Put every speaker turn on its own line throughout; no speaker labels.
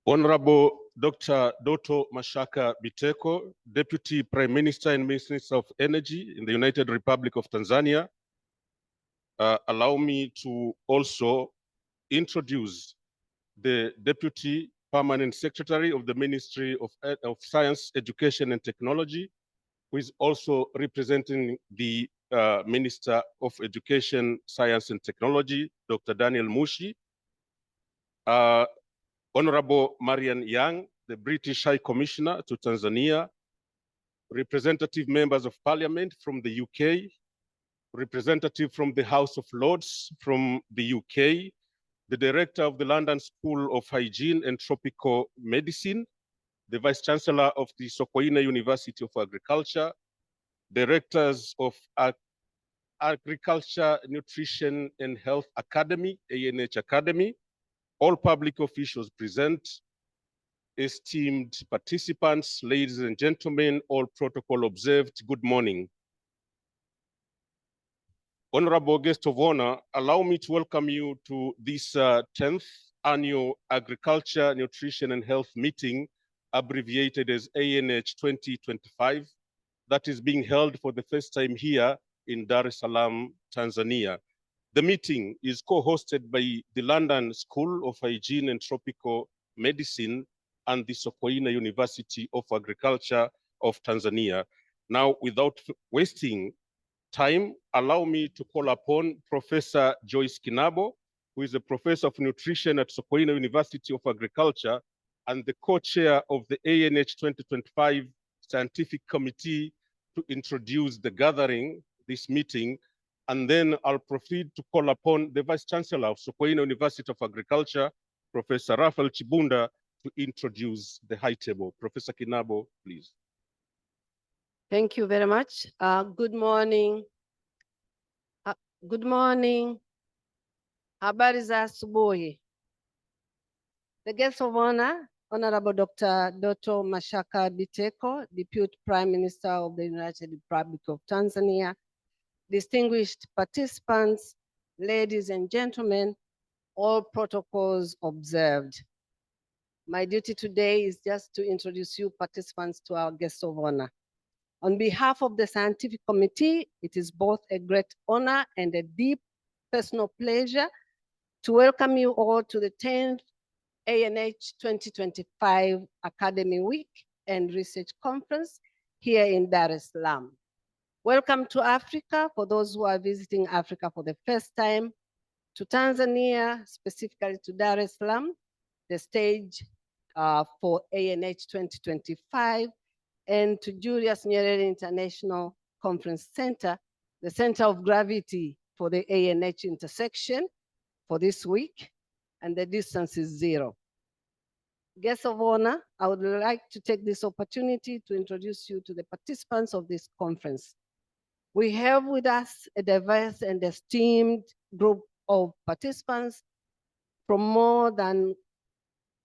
Honorable Dr. Doto Mashaka Biteko, Deputy Prime Minister and Minister of Energy in the United Republic of Tanzania. Allow me to also introduce the Deputy Permanent Secretary of the Ministry of Science, Education and Technology, who is also representing the Minister of Education, Science and Technology, Dr. Daniel Mushi. Honorable Marian Young, the British High Commissioner to Tanzania, representative members of Parliament from the UK, representative from the House of Lords from the UK, the Director of the London School of Hygiene and Tropical Medicine, the Vice Chancellor of the Sokoine University of Agriculture, Directors of Agriculture, Nutrition and Health Academy, ANH Academy, all public officials present, esteemed participants, ladies and gentlemen, all protocol observed, good morning. Honorable guest of honor, allow me to welcome you to this 10th annual Agriculture, Nutrition and Health meeting, abbreviated as ANH2025, that is being held for the first time here in Dar es Salaam, Tanzania. The meeting is co-hosted by the London School of Hygiene and Tropical Medicine and the Sokoine University of Agriculture of Tanzania. Now, without wasting time, allow me to call upon Professor Joyce Kinabo, who is a professor of nutrition at Sokoine University of Agriculture and the co-chair of the ANH 2025 Scientific Committee, to introduce the gathering, this meeting, and then I'll proceed to call upon the Vice Chancellor of Sokoine University of Agriculture, Professor Raphael Chibunda, to introduce the high table. Professor Kinabo, please.
Thank you very much. Good morning. Good morning. Habari za asubuhi. The guest of honor, Honorable Dr. Doto Mashaka Biteko, Deputy Prime Minister of the United Republic of Tanzania, distinguished participants, ladies and gentlemen, all protocols observed. My duty today is just to introduce you participants to our guest of honor. On behalf of the Scientific Committee, it is both a great honor and a deep personal pleasure to welcome you all to the 10th ANH 2025 Academy Week and Research Conference here in Dar es Salaam. Welcome to Africa for those who are visiting Africa for the first time, to Tanzania, specifically to Dar es Salaam, the stage for ANH 2025, and to Julius Nyerere International Conference Center, the center of gravity for the ANH intersection for this week, and the distance is 0. Guests of honor, I would like to take this opportunity to introduce you to the participants of this conference. We have with us a diverse and esteemed group of participants from more than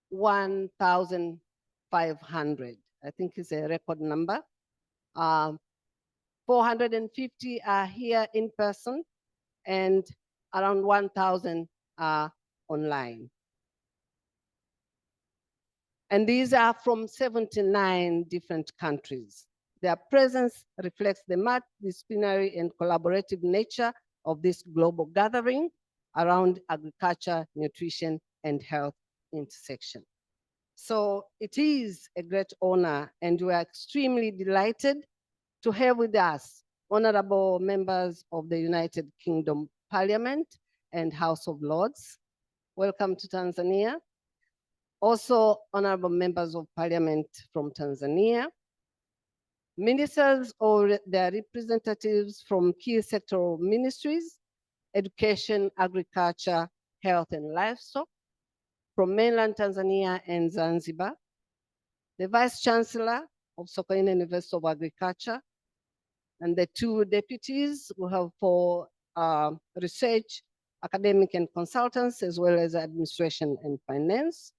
1,500. I think it's a record number. 450 are here in person and around 1,000 are online. And these are from 79 different countries. Their presence reflects the multidisciplinary and collaborative nature of this global gathering around agriculture, nutrition, and health intersection. So it is a great honor, and we are extremely delighted to have with us honorable members of the United Kingdom Parliament and House of Lords. Welcome to Tanzania. Also, honorable members of Parliament from Tanzania, ministers or their representatives from key sectoral ministries, education, agriculture, health, and livestock, from mainland Tanzania and Zanzibar, the Vice Chancellor of Sokoine University of Agriculture, and the 2 deputies we have for research, academic and consultants, as well as administration and finance.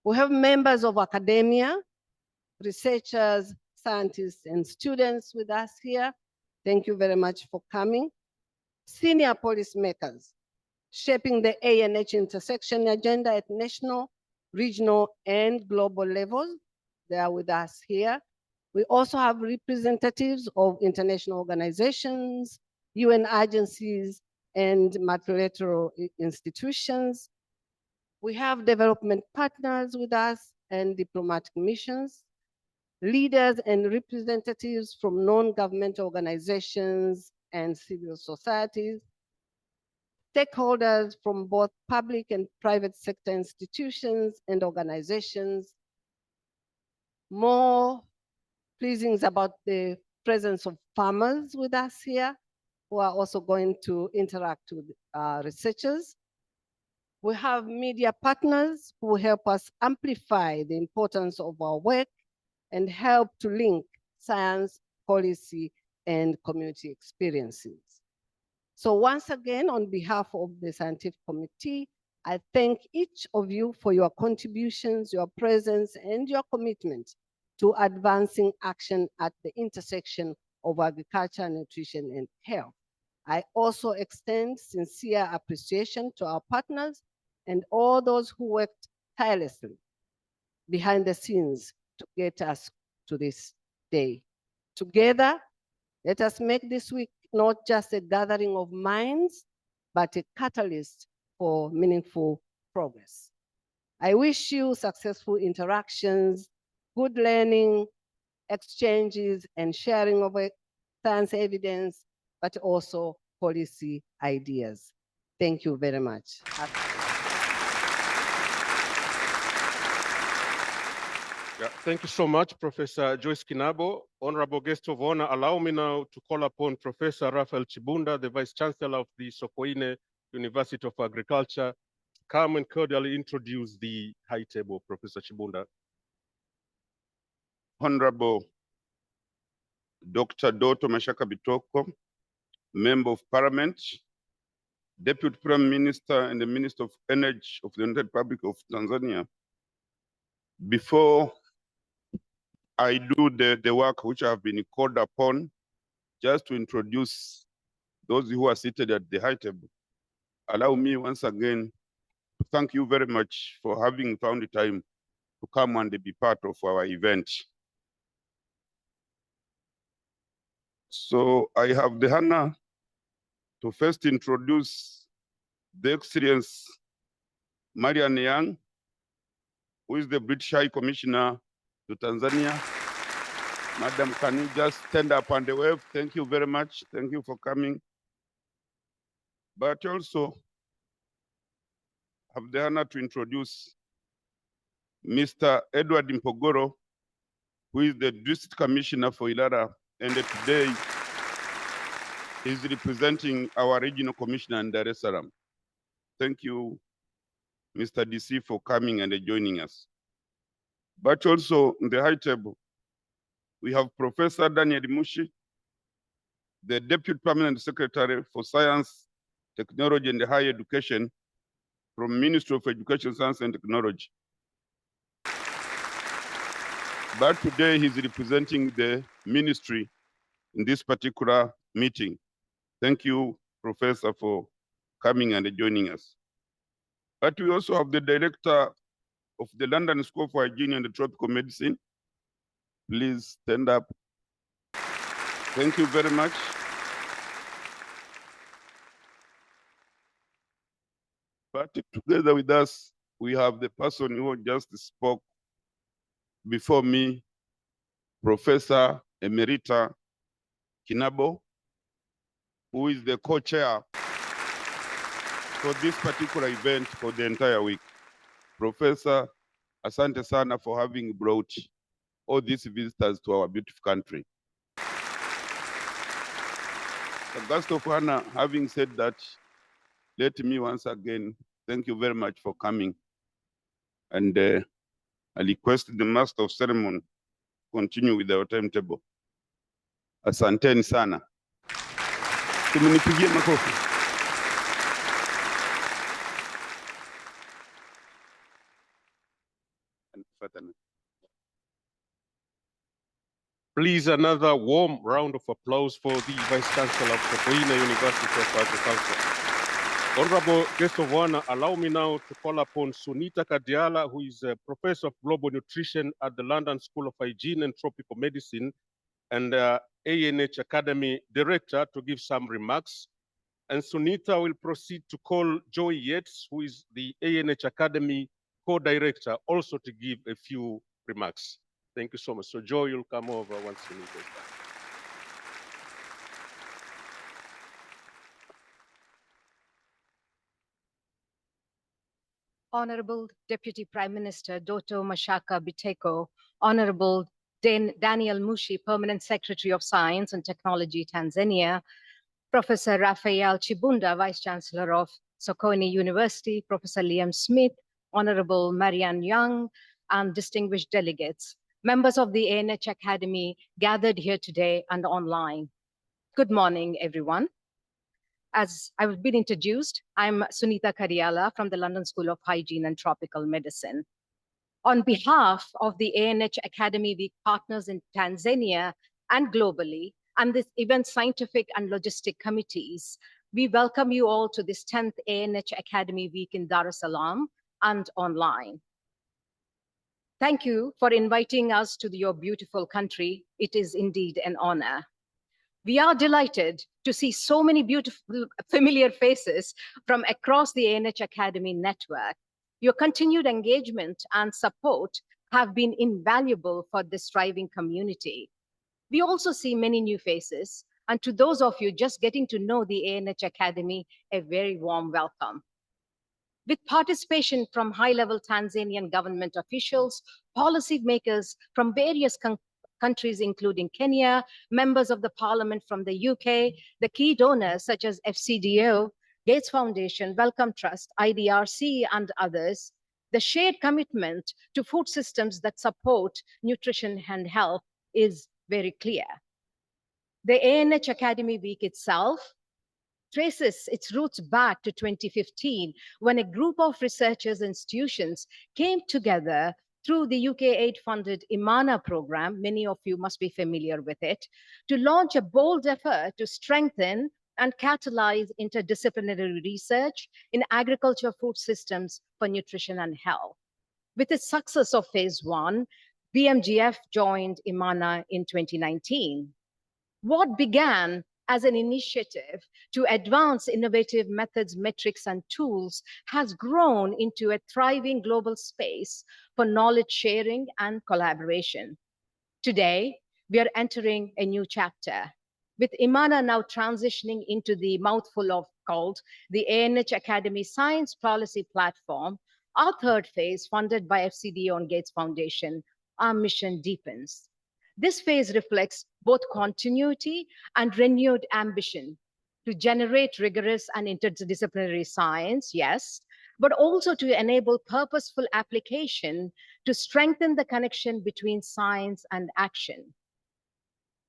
We have members of academia, researchers, scientists, and students with us here. Thank you very much for coming. Senior policymakers, shaping the ANH intersection agenda at national, regional and global levels. They are with us here. We also have representatives of international organizations, UN agencies, and multilateral institutions. We have development partners with us and diplomatic missions, leaders and representatives from non-governmental organizations and civil societies, stakeholders from both public and private sector institutions and organizations. More pleasing is about the presence of farmers with us here, who are also going to interact with researchers. We have media partners who help us amplify the importance of our work and help to link science, policy, and community experiences. So once again, on behalf of the scientific committee, I thank each of you for your contributions, your presence, and your commitment to advancing action at the intersection of agriculture, nutrition, and health. I also extend sincere appreciation to our partners and all those who worked tirelessly behind the scenes to get us to this day. Together, let us make this week not just a gathering of minds, but a catalyst for meaningful progress. I wish you successful interactions, good learning, exchanges, and sharing of science evidence, but also policy ideas. Thank you very much.
Yeah, thank you so much, Professor Joyce Kinabo. Honorable guest of honor, allow me now to call upon Professor Raphael Chibunda, the Vice Chancellor of the Sokoine University of Agriculture, to come and cordially introduce the high table. Professor Chibunda.
Honorable Dr. Doto Mashaka Bitoko, Member of Parliament, Deputy Prime Minister and the Minister of Energy of the United Republic of Tanzania. Before I do the work which I have been called upon, just to introduce those who are seated at the high table, allow me once again to thank you very much for having found the time to come and be part of our event. So I have the honor to first introduce the Excellency Marian Young, who is the British High Commissioner to Tanzania. Madam, can you just stand up and wave? Thank you very much. Thank you for coming. But also have the honor to introduce Mr. Edward Mpogoro, who is the District Commissioner for Ilara, and today is representing our Regional Commissioner in Dar es Salaam. Thank you, Mr. DC, for coming and joining us. But also in the high table, we have Professor Daniel Mushi, the Deputy Permanent Secretary for Science, Technology, and Higher Education from Ministry of Education, Science, and Technology. But today he's representing the ministry in this particular meeting. Thank you, Professor, for coming and joining us. But we also have the Director of the London School for Hygiene and Tropical Medicine. Please stand up. Thank you very much. But together with us, we have the person who just spoke before me, Professor Emerita Kinabo, who is the co-chair for this particular event for the entire week. Professor, asante sana for having brought all these visitors to our beautiful country. The guest of honor, having said that, let me once again thank you very much for coming. And I request the Master of Ceremony to continue with our timetable. Asanteni sana. Tumnipigie makofi.
Please, another warm round of applause for the Vice Chancellor of Sokoine University of Agriculture. Honorable guest of honor, allow me now to call upon Sunita Kadiala, who is a professor of global nutrition at the London School of Hygiene and Tropical Medicine and ANH Academy director, to give some remarks. And Sunita will proceed to call Joy Yates, who is the ANH Academy co-director, also to give a few remarks. Thank you so much. So Joy, you'll come over once Sunita is done.
Honorable Deputy Prime Minister Doto Mashaka Biteko, Honorable Daniel Mushi, Permanent Secretary of Science and Technology, Tanzania, Professor Raphael Chibunda, Vice Chancellor of Sokoine University, Professor Liam Smith, Honorable Marianne Young, and distinguished delegates, members of the ANH Academy gathered here today and online. Good morning, everyone. As I've been introduced, I'm Sunita Kadiala from the London School of Hygiene and Tropical Medicine. On behalf of the ANH Academy Week partners in Tanzania and globally, and this event scientific and logistic committees, we welcome you all to this 10th ANH Academy Week in Dar es Salaam and online. Thank you for inviting us to your beautiful country. It is indeed an honor. We are delighted to see so many beautiful, familiar faces from across the ANH Academy network. Your continued engagement and support have been invaluable for this thriving community. We also see many new faces, and to those of you just getting to know the ANH Academy, a very warm welcome. With participation from high-level Tanzanian government officials, policymakers from various countries, including Kenya, members of the parliament from the UK, the key donors such as FCDO, Gates Foundation, Wellcome Trust, IDRC, and others, the shared commitment to food systems that support nutrition and health is very clear. The ANH Academy Week itself traces its roots back to 2015, when a group of researchers and institutions came together through the UK aid-funded IMANA program, many of you must be familiar with it, to launch a bold effort to strengthen and catalyze interdisciplinary research in agriculture food systems for nutrition and health. With the success of phase 1, BMGF joined IMANA in 2019. What began as an initiative to advance innovative methods, metrics, and tools has grown into a thriving global space for knowledge sharing and collaboration. Today, we are entering a new chapter, with IMANA now transitioning into the mouthful of called the ANH Academy Science Policy Platform. Our third phase, funded by FCDO and Gates Foundation, our mission deepens. This phase reflects both continuity and renewed ambition to generate rigorous and interdisciplinary science, yes, but also to enable purposeful application to strengthen the connection between science and action.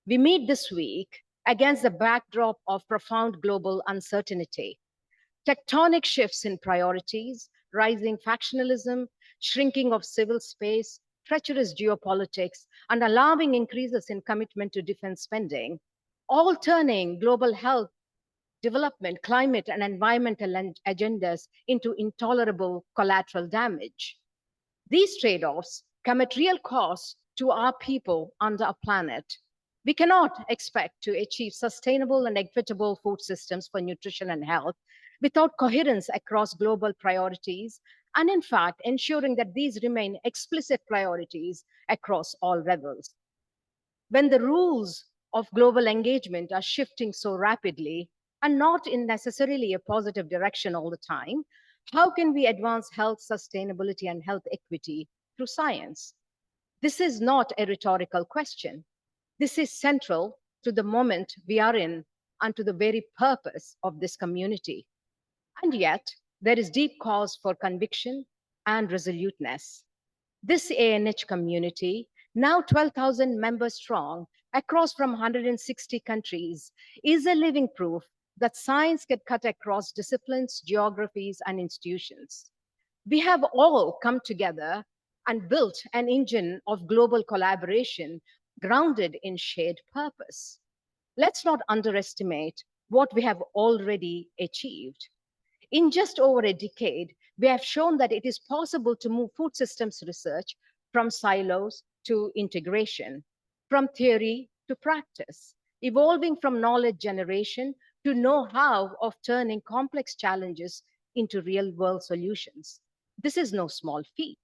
We meet this week against the backdrop of profound global uncertainty, tectonic shifts in priorities, rising factionalism, shrinking of civil space, treacherous geopolitics, and alarming increases in commitment to defense spending, all turning global health, development, climate, and environmental agendas into intolerable collateral damage. These trade-offs come at real cost to our people and our planet. We cannot expect to achieve sustainable and equitable food systems for nutrition and health without coherence across global priorities, and in fact, ensuring that these remain explicit priorities across all levels. When the rules of global engagement are shifting so rapidly and not in necessarily a positive direction all the time, how can we advance health sustainability and health equity through science? This is not a rhetorical question. This is central to the moment we are in and to the very purpose of this community. And yet, there is deep cause for conviction and resoluteness. This ANH community, now 12,000 members strong, across from 160 countries, is a living proof that science can cut across disciplines, geographies, and institutions. We have all come together and built an engine of global collaboration grounded in shared purpose. Let's not underestimate what we have already achieved. In just over a decade, we have shown that it is possible to move food systems research from silos to integration, from theory to practice, evolving from knowledge generation to know-how of turning complex challenges into real-world solutions. This is no small feat.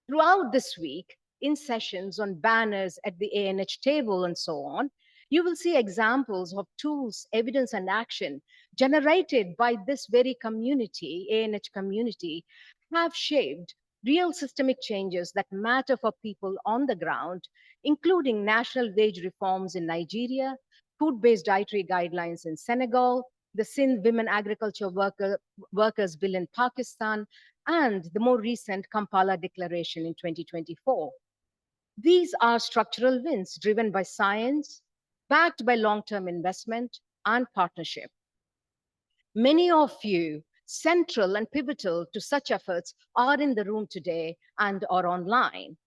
Throughout this week, in sessions, on banners, at the ANH table, and so on, you will see examples of tools, evidence, and action generated by this very community, ANH community, have shaped real systemic changes that matter for people on the ground, including national wage reforms in Nigeria, food-based dietary guidelines in Senegal, the Sindh Women Agriculture Workers Bill in Pakistan, and the more recent Kampala Declaration in 2024. These are structural wins driven by science, backed by long-term investment and partnership. Many of you, central and pivotal to such efforts, are in the room today and are online.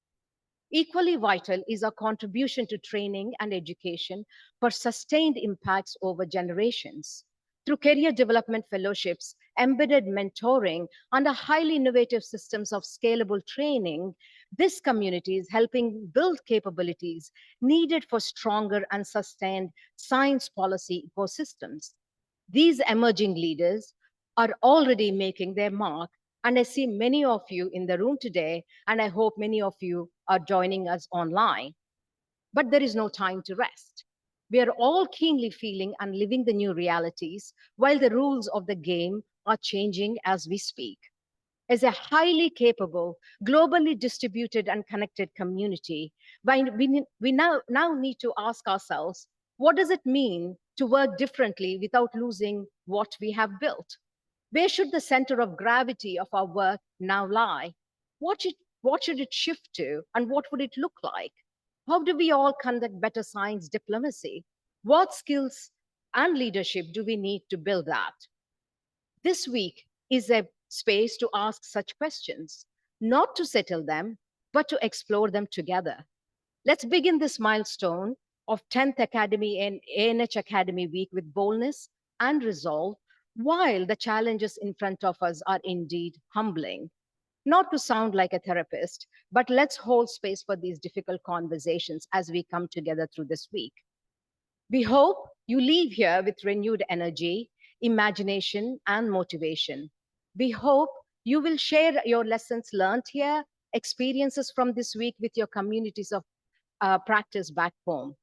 Equally vital is our contribution to training and education for sustained impacts over generations. Through career development fellowships, embedded mentoring, and a highly innovative systems of scalable training, this community is helping build capabilities needed for stronger and sustained science policy ecosystems. These emerging leaders are already making their mark, and I see many of you in the room today, and I hope many of you are joining us online. But there is no time to rest. We are all keenly feeling and living the new realities, while the rules of the game are changing as we speak. As a highly capable, globally distributed and connected community, we now need to ask ourselves, what does it mean to work differently without losing what we have built? Where should the center of gravity of our work now lie? What should it shift to, and what would it look like? How do we all conduct better science diplomacy? What skills and leadership do we need to build that? This week is a space to ask such questions, not to settle them, but to explore them together. Let's begin this milestone of 10th Academy and ANH Academy Week with boldness and resolve, while the challenges in front of us are indeed humbling. Not to sound like a therapist, but let's hold space for these difficult conversations as we come together through this week. We hope you leave here with renewed energy, imagination, and motivation. We hope you will share your lessons learned here, experiences from this week with your communities of practice back home.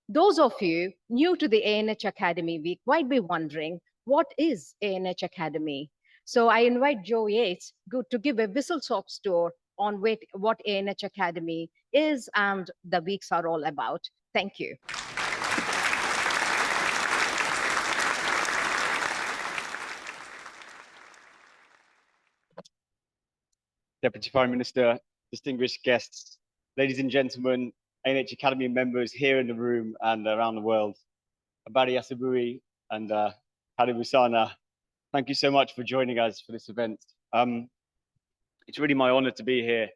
Those of you new to the ANH Academy Week might be wondering, what is ANH Academy? So I invite Joe Yates to give a whistle-stop tour on what ANH Academy is and the weeks are all about. Thank you.
Deputy Prime Minister, distinguished guests, ladies and gentlemen, ANH Academy members here in the room and around the world, Abari Asabui and Karibusana, thank you so much for joining us for this event. It's really my honor to be here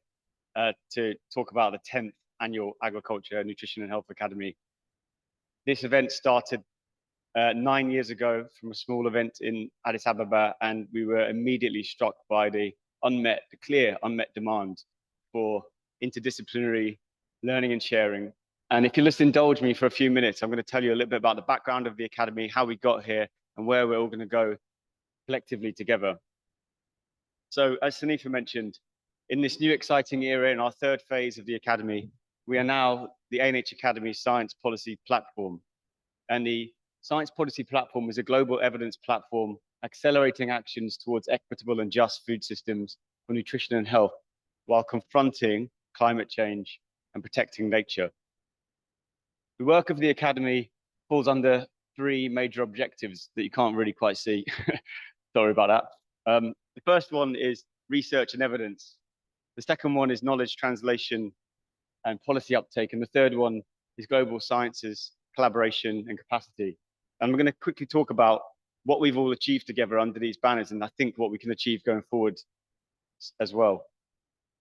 to talk about the 10th Annual Agriculture, Nutrition and Health Academy. This event started 9 years ago from a small event in Addis Ababa, and we were immediately struck by the clear unmet demand for interdisciplinary learning and sharing. And if you'll just indulge me for a few minutes, I'm going to tell you a little bit about the background of the Academy, how we got here, and where we're all going to go collectively together. So as Sanifa mentioned, in this new exciting era, in our third phase of the Academy, we are now the ANH Academy Science Policy Platform. And the Science Policy Platform is a global evidence platform accelerating actions towards equitable and just food systems for nutrition and health while confronting climate change and protecting nature. The work of the Academy falls under three major objectives that you can't really quite see. Sorry about that. The first one is research and evidence. The second one is knowledge translation and policy uptake. And the third one is global sciences, collaboration and capacity. And we're going to quickly talk about what we've all achieved together under these banners, and I think what we can achieve going forward as well.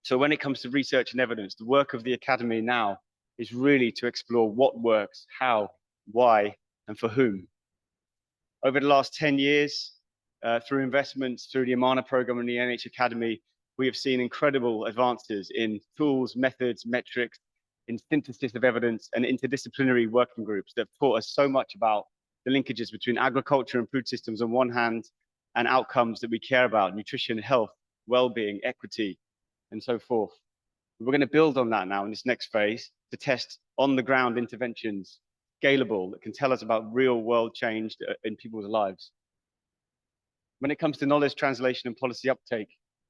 So when it comes to research and evidence, the work of the Academy now is really to explore what works, how, why, and for whom. Over the last 10 years, through investments, through the Amana program and the ANH Academy, we have seen incredible advances in tools, methods, metrics, in synthesis of evidence and interdisciplinary working groups that have taught us so much about the linkages between agriculture and food systems on one hand and outcomes that we care about, nutrition, health, well-being, equity, and so forth. We're going to build on that now in this next phase to test on-the-ground interventions, scalable, that can tell us about real-world change in people's lives. When it comes to knowledge translation and policy uptake,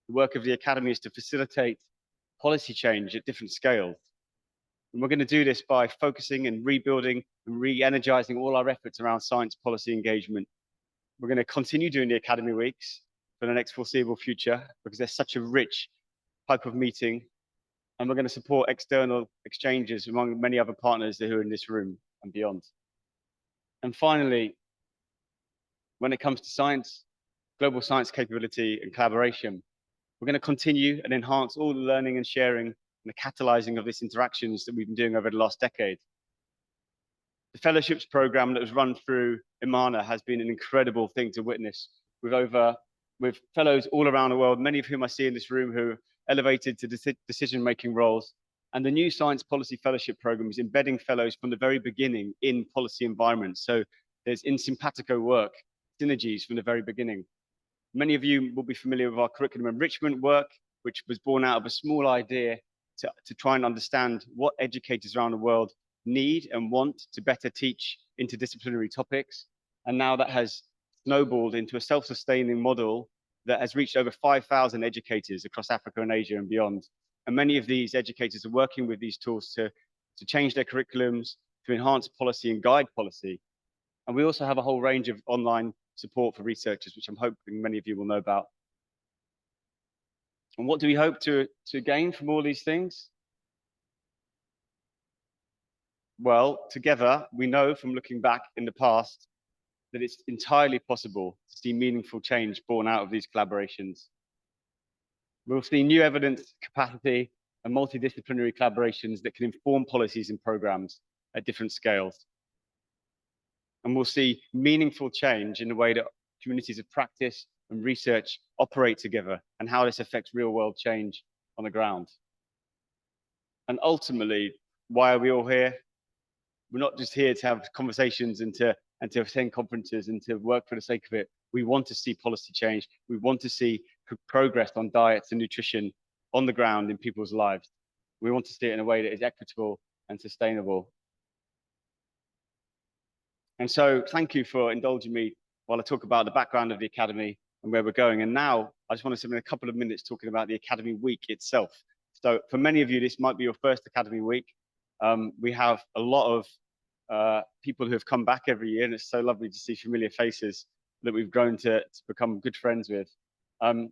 the work of the Academy is to facilitate policy change at different scales. And we're going to do this by focusing and rebuilding and re-energizing all our efforts around science policy engagement. We're going to continue doing the Academy Weeks for the next foreseeable future because they're such a rich type of meeting. And we're going to support external exchanges among many other partners who are in this room and beyond. And finally, when it comes to science, global science capability and collaboration, we're going to continue and enhance all the learning and sharing and the catalyzing of these interactions that we've been doing over the last decade. The fellowships program that was run through Imana has been an incredible thing to witness with fellows all around the world, many of whom I see in this room who are elevated to decision-making roles. And the new Science Policy Fellowship program is embedding fellows from the very beginning in policy environments. So there's in simpatico work, synergies from the very beginning. Many of you will be familiar with our curriculum enrichment work, which was born out of a small idea to try and understand what educators around the world need and want to better teach interdisciplinary topics. And now that has snowballed into a self-sustaining model that has reached over 5,000 educators across Africa and Asia and beyond. And many of these educators are working with these tools to change their curriculums, to enhance policy and guide policy. And we also have a whole range of online support for researchers, which I'm hoping many of you will know about. And what do we hope to gain from all these things? Well, together, we know from looking back in the past that it's entirely possible to see meaningful change born out of these collaborations. We'll see new evidence, capacity, and multidisciplinary collaborations that can inform policies and programs at different scales. And we'll see meaningful change in the way that communities of practice and research operate together and how this affects real-world change on the ground. And ultimately, why are we all here? We're not just here to have conversations and to attend conferences and to work for the sake of it. We want to see policy change. We want to see progress on diets and nutrition on the ground in people's lives. We want to see it in a way that is equitable and sustainable. And so thank you for indulging me while I talk about the background of the Academy and where we're going. And now I just want to spend a couple of minutes talking about the Academy Week itself. So for many of you, this might be your first Academy Week. We have a lot of people who have come back every year, and it's so lovely to see familiar faces that we've grown to become good friends with. And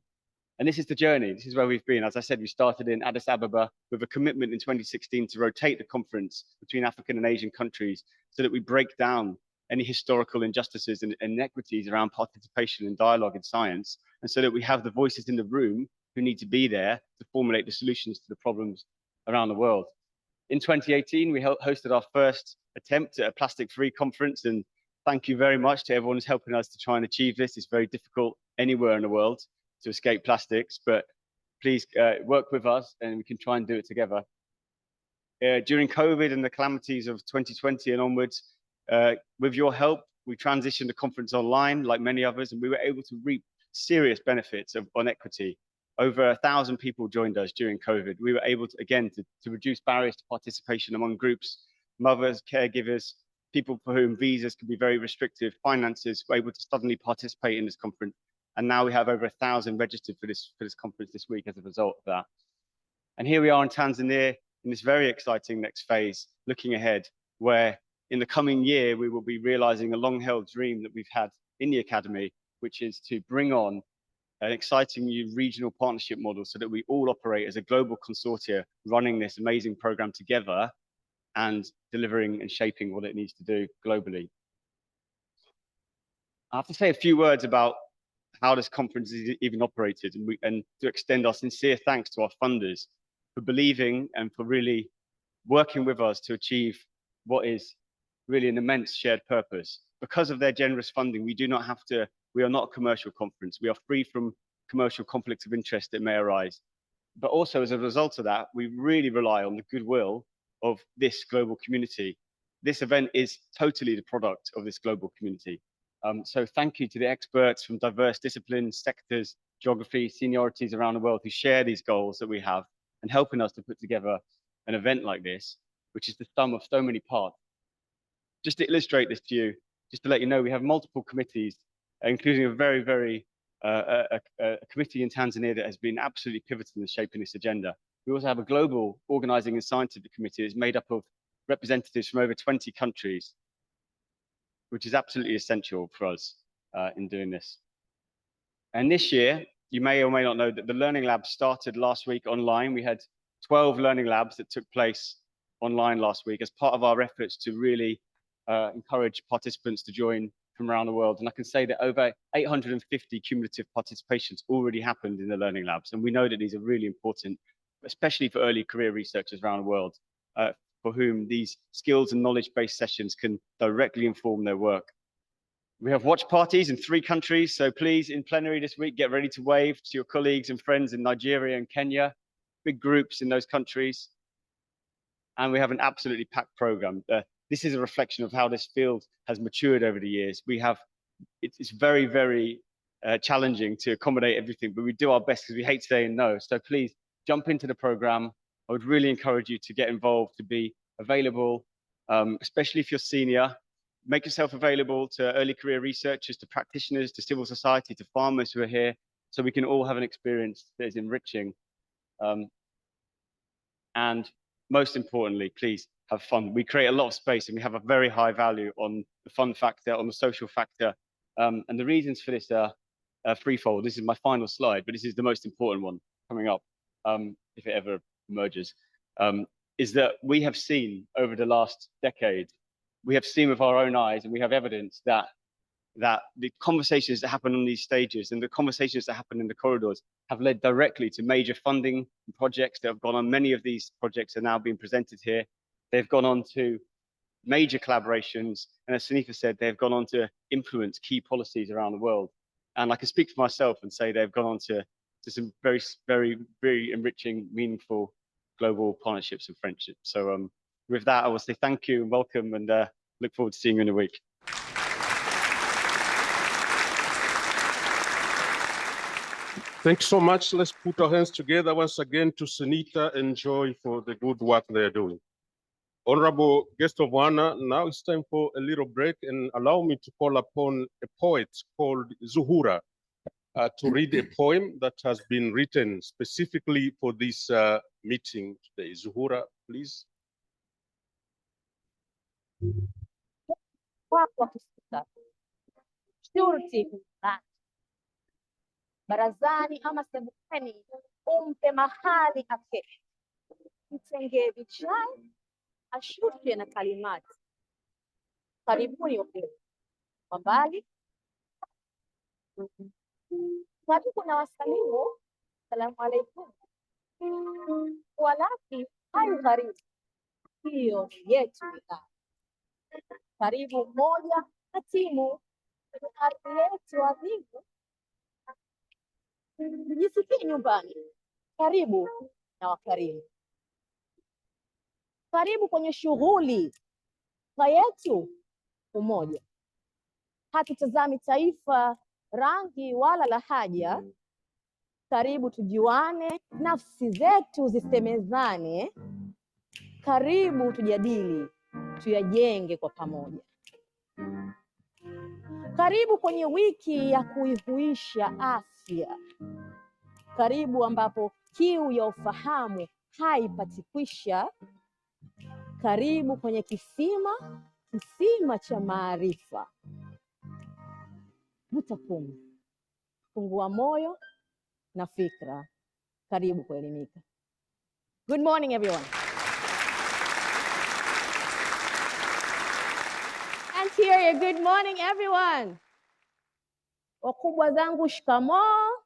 this is the journey. This is where we've been. As I said, we started in Addis Ababa with a commitment in 2016 to rotate the conference between African and Asian countries so that we break down any historical injustices and inequities around participation and dialogue in science, and so that we have the voices in the room who need to be there to formulate the solutions to the problems around the world. In 2018, we hosted our first attempt at a plastic-free conference, and thank you very much to everyone who's helping us to try and achieve this. It's very difficult anywhere in the world to escape plastics, but please work with us and we can try and do it together. During COVID and the calamities of 2020 and onwards, with your help, we transitioned the conference online like many others, and we were able to reap serious benefits on equity. Over 1,000 people joined us during COVID. We were able to, again, to reduce barriers to participation among groups, mothers, caregivers, people for whom visas can be very restrictive, finances were able to suddenly participate in this conference. And now we have over 1,000 registered for this conference this week as a result of that. And here we are in Tanzania in this very exciting next phase, looking ahead, where in the coming year, we will be realizing a long-held dream that we've had in the Academy, which is to bring on an exciting new regional partnership model so that we all operate as a global consortia running this amazing program together and delivering and shaping what it needs to do globally. I have to say a few words about how this conference is even operated, and to extend our sincere thanks to our funders for believing and for really working with us to achieve what is really an immense shared purpose. Because of their generous funding, we do not have to we are not a commercial conference. We are free from commercial conflicts of interest that may arise. But also as a result of that, we really rely on the goodwill of this global community. This event is totally the product of this global community. So thank you to the experts from diverse disciplines, sectors, geography, seniorities around the world who share these goals that we have and helping us to put together an event like this, which is the sum of so many parts. Just to illustrate this to you, just to let you know, we have multiple committees, including a very committee in Tanzania that has been absolutely pivotal in shaping this agenda. We also have a global organizing and scientific committee that's made up of representatives from over 20 countries, which is absolutely essential for us in doing this. And this year, you may or may not know that the Learning Lab started last week online. We had 12 Learning Labs that took place online last week as part of our efforts to really encourage participants to join from around the world. And I can say that over 850 cumulative participations already happened in the Learning Labs. And we know that these are really important, especially for early career researchers around the world, for whom these skills and knowledge-based sessions can directly inform their work. We have watch parties in 3 countries, so please, in plenary this week, get ready to wave to your colleagues and friends in Nigeria and Kenya, big groups in those countries. And we have an absolutely packed program. This is a reflection of how this field has matured over the years. It's very challenging to accommodate everything, but we do our best because we hate saying no. So please jump into the program. I would really encourage you to get involved, to be available, especially if you're senior. Make yourself available to early career researchers, to practitioners, to civil society, to farmers who are here, so we can all have an experience that is enriching. And most importantly, please have fun. We create a lot of space and we have a very high value on the fun factor, on the social factor. And the reasons for this are threefold. This is my final slide, but this is the most important one coming up, if it ever emerges, is that we have seen over the last decade, we have seen with our own eyes and we have evidence that the conversations that happen on these stages and the conversations that happen in the corridors have led directly to major funding projects that have gone on. Many of these projects are now being presented here. They've gone on to major collaborations, and as Sunifa said, they've gone on to influence key policies around the world. And I can speak for myself and say they've gone on to some very enriching, meaningful global partnerships and friendships. So with that, I will say thank you and welcome, and look forward to seeing you in a week.
Thanks so much. Let's put our hands together once again to Sunita and Joy for the good work they're doing. Honorable guest of honor, now it's time for a little break, and allow me to call upon a poet called Zuhura to read a poem that has been written specifically for this meeting today. Zuhura, please.
Barazani ama sebuleni umpe mahali aketi, mtengee vichai ashushe na kalimati. Karibuni wapendwa kwa mbali, karibu na wasalimu, salamu alaikum. Walaki hayu karibu, hiyo yetu wilaya. Karibu mmoja na timu ardhi yetu adhimu. Jisikie nyumbani, karibu na wakarimu. Karibu kwenye shughuli yetu umoja. Hatutazami taifa, rangi wala lahaja. Karibu tujuane, nafsi zetu zisemezane. Karibu tujadili, tuyajenge kwa pamoja. Karibu kwenye wiki ya kuihuisha afya. Karibu ambapo kiu ya ufahamu haipatikwisha. Karibu kwenye kisima cha maarifa. Vuta pumzi, fungua moyo na fikra. Karibu kuelimika. Good morning, everyone. And here, good morning, everyone. Wakubwa zangu, shikamoo.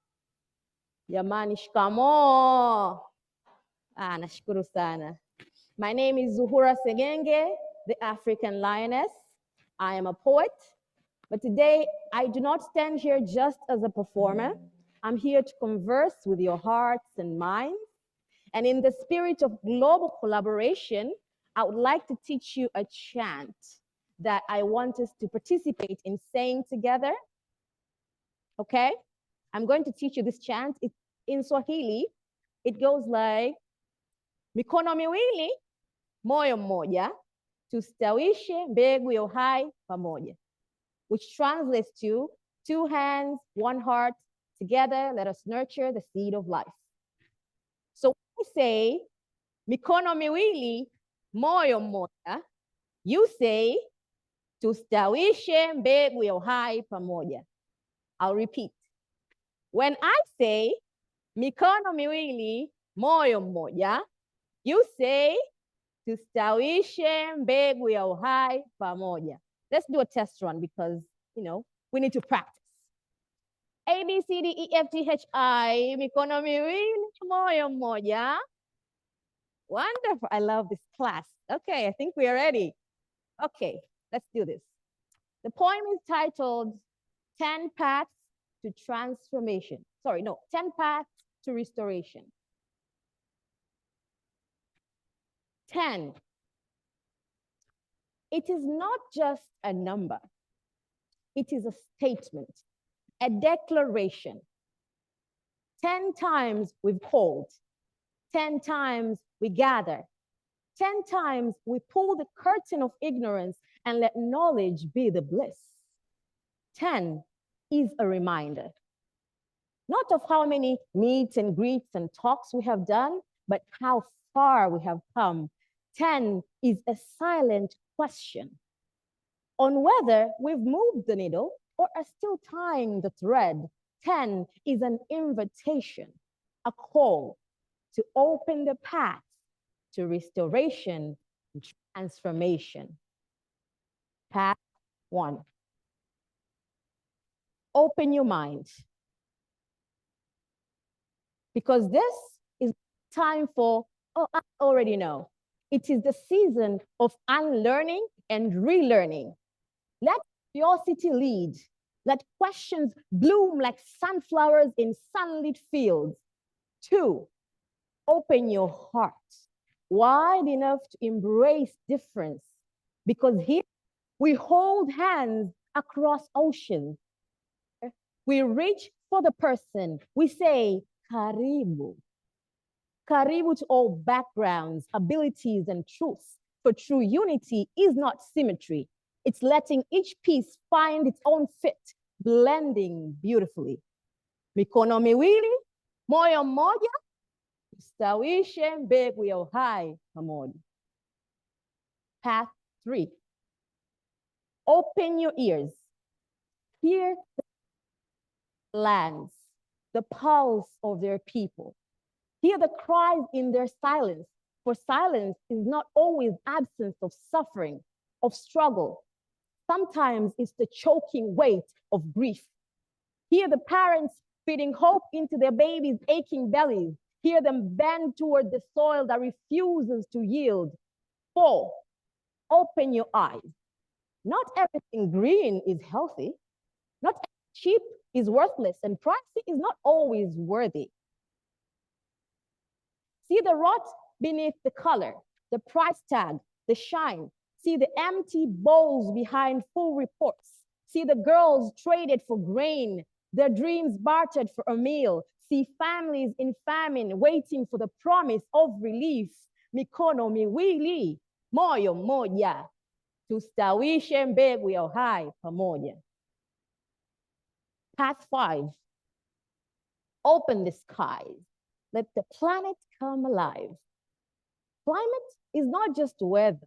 Jamani, shikamoo. Nashukuru sana. My name is Zuhura Segenge, the African Lioness. I am a poet, But today, I do not stand here just as a performer. I'm here to converse with your hearts and minds. And in the spirit of global collaboration, I would like to teach you a chant that I want us to participate in saying together. Okay? I'm going to teach you this chant. It's in Swahili. It goes like, mikono miwili, moyo mmoja, tustawishe mbegu ya uhai pamoja. Which translates to 2 hands, 1 heart, together let us nurture the seed of life. So we say, mikono miwili, moyo mmoja, you say, tustawishe mbegu ya uhai pamoja. I'll repeat. When I say, mikono miwili, moyo mmoja, you say, tustawishe mbegu ya uhai pamoja. Let's do a test run because, you know, we need to practice. A, B, C, D, E, F, G, H, I, mikono miwili, moyo mmoja. Wonderful. I love this class. Okay, I think we are ready. Okay, let's do this. The poem is titled 10 Paths to Transformation. Sorry, no, 10 Paths to Restoration. 10. It is not just a number. It is a statement, a declaration. 10 times we've called. 10 times we gather. 10 times we pull the curtain of ignorance and let knowledge be the bliss. 10 is a reminder, not of how many meets and greets and talks we have done, but how far we have come. 10 is a silent question on whether we've moved the needle or are still tying the thread. 10 is an invitation, a call to open the path to restoration and transformation. Path 1. Open your mind. Because this is time for, oh, I already know. It is the season of unlearning and relearning. Let curiosity lead. Let questions bloom like sunflowers in sunlit fields. 2, open your heart wide enough to embrace difference. Because here we hold hands across oceans. We reach for the person. We say, Karibu. Karibu to all backgrounds, abilities, and truths. For true unity is not symmetry. It's letting each piece find its own fit, blending beautifully. Mikono miwili, moyo mmoja, tustawishe mbegu ya uhai pamoja. Path 3. Open your ears. Hear the lands, the pulse of their people. Hear the cries in their silence, for silence is not always absence of suffering, of struggle. Sometimes it's the choking weight of grief. Hear the parents feeding hope into their babies' aching bellies. Hear them bend toward the soil that refuses to yield. 4, open your eyes. Not everything green is healthy. Not everything cheap is worthless, and pricey is not always worthy. See the rot beneath the color, the price tag, the shine. See the empty bowls behind full reports. See the girls traded for grain, their dreams bartered for a meal. See families in famine waiting for the promise of relief. Mikono miwili, moyo mmoja, tustawishe mbegu ya uhai pamoja. Path 5. Open the skies. Let the planet come alive. Climate is not just weather.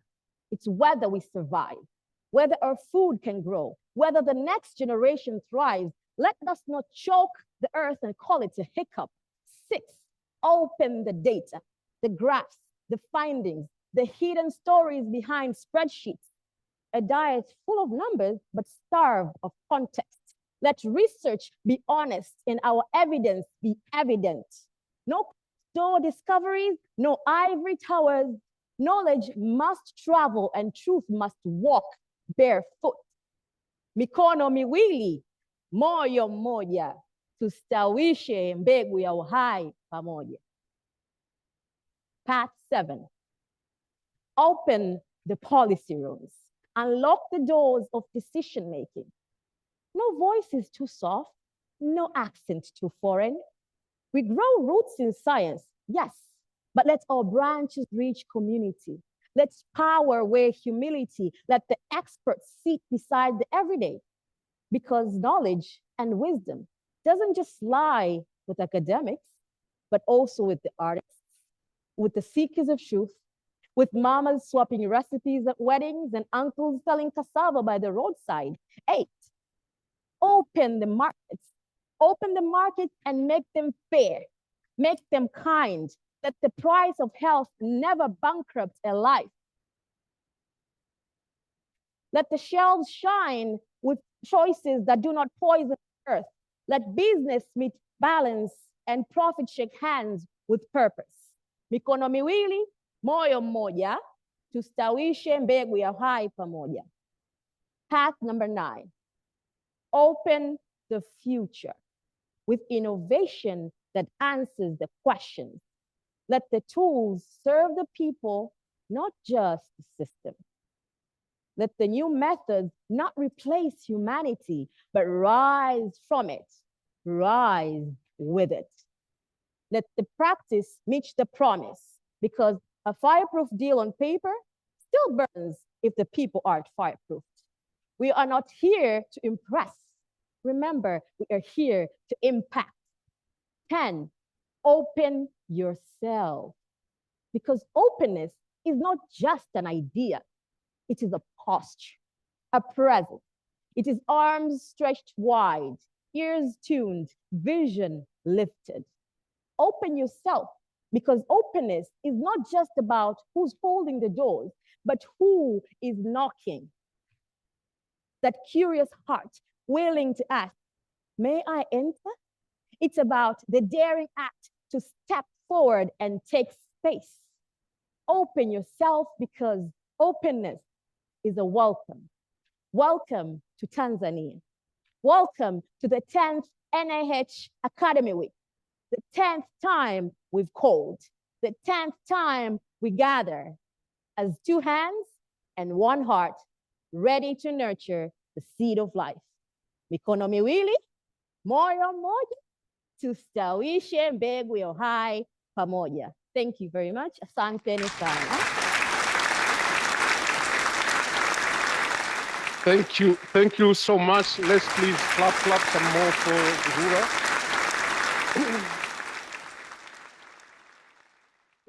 It's whether we survive, whether our food can grow, whether the next generation thrives. Let us not choke the earth and call it a hiccup. 6, open the data, the graphs, the findings, the hidden stories behind spreadsheets. A diet full of numbers, but starved of context. Let research be honest and our evidence be evident. No store discoveries, no ivory towers. Knowledge must travel and truth must walk barefoot. mikono miwili, moyo mmoja, tustawishe mbegu ya uhai pamoja. Path 7. Open the policy rooms. Unlock the doors of decision making. No voice is too soft, no accent too foreign. We grow roots in science, yes, but let our branches reach community. Let's power where humility, let the experts sit beside the everyday. Because knowledge and wisdom doesn't just lie with academics, but also with the artists, with the seekers of truth, with mamas swapping recipes at weddings and uncles selling cassava by the roadside. 8, open the markets. Open the markets and make them fair. Make them kind. Let the price of health never bankrupt a life. Let the shelves shine with choices that do not poison the earth. Let business meet balance and profit shake hands with purpose. Mikono miwili, moyo mmoja, tustawishe mbegu ya uhai pamoja. Path number 9. Open the future with innovation that answers the questions. Let the tools serve the people, not just the system. Let the new methods not replace humanity, but rise from it, rise with it. Let the practice meet the promise, because a fireproof deal on paper still burns if the people aren't fireproofed. We are not here to impress. Remember, we are here to impact. 10, open yourself. Because openness is not just an idea. It is a posture, a presence. It is arms stretched wide, ears tuned, vision lifted. Open yourself, because openness is not just about who's holding the doors, but who is knocking. That curious heart willing to ask, may I enter? It's about the daring act to step forward and take space. Open yourself, because openness is a welcome. Welcome to Tanzania. Welcome to the 10th ANH Academy Week. The 10th time we've called. The 10th time we gather as 2 hands and 1 heart, ready to nurture the seed of life. Mikono miwili, moyo mmoja, tustawishe mbegu ya uhai pamoja. Thank you very much. Asanteni sana.
Thank you so much. Let's please clap some more for Zuhura.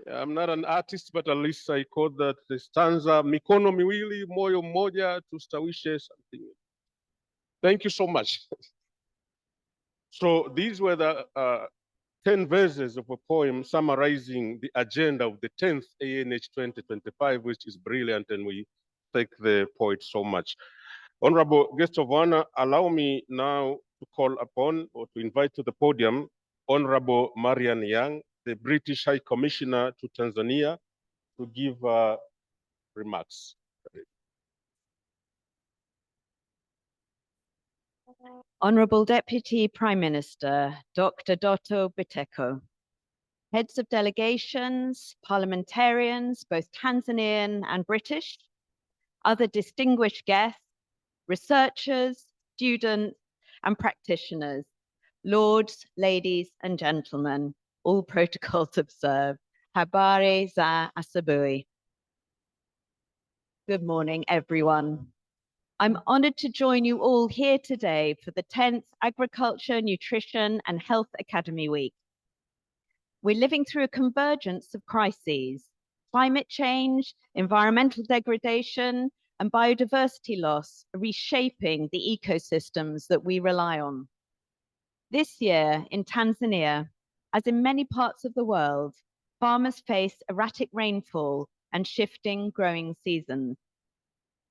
I'm not an artist, but at least I caught that the stanza, mikono miwili, moyo mmoja, tustawishe something. Thank you so much. So these were the 10 verses of a poem summarizing the agenda of the 10th ANH 2025, which is brilliant, and we thank the poet so much. Honorable guest of honor, allow me now to call upon or to invite to the podium Honorable Marian Young, the British High Commissioner to Tanzania, to give remarks.
Honorable Deputy Prime Minister, Dr. Doto Biteko, heads of delegations, parliamentarians, both Tanzanian and British, other distinguished guests, researchers, students, and practitioners, lords, ladies, and gentlemen, all protocols observed. Habari za asubuhi. Good morning, everyone. I'm honored to join you all here today for the 10th Agriculture, Nutrition, and Health Academy Week. We're living through a convergence of crises: climate change, environmental degradation, and biodiversity loss are reshaping the ecosystems that we rely on. This year in Tanzania, as in many parts of the world, farmers face erratic rainfall and shifting growing seasons.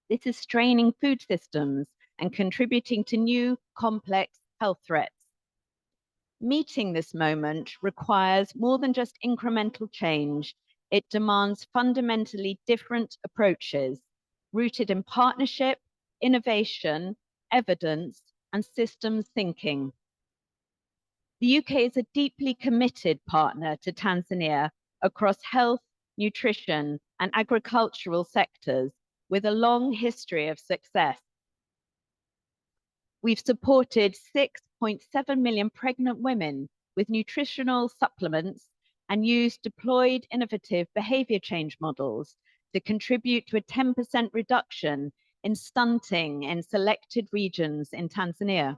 This is straining food systems and contributing to new complex health threats. Meeting this moment requires more than just incremental change. It demands fundamentally different approaches, rooted in partnership, innovation, evidence, and systems thinking. The UK is a deeply committed partner to Tanzania across health, nutrition, and agricultural sectors with a long history of success. We've supported 6.7 million pregnant women with nutritional supplements and used deployed innovative behavior change models to contribute to a 10% reduction in stunting in selected regions in Tanzania.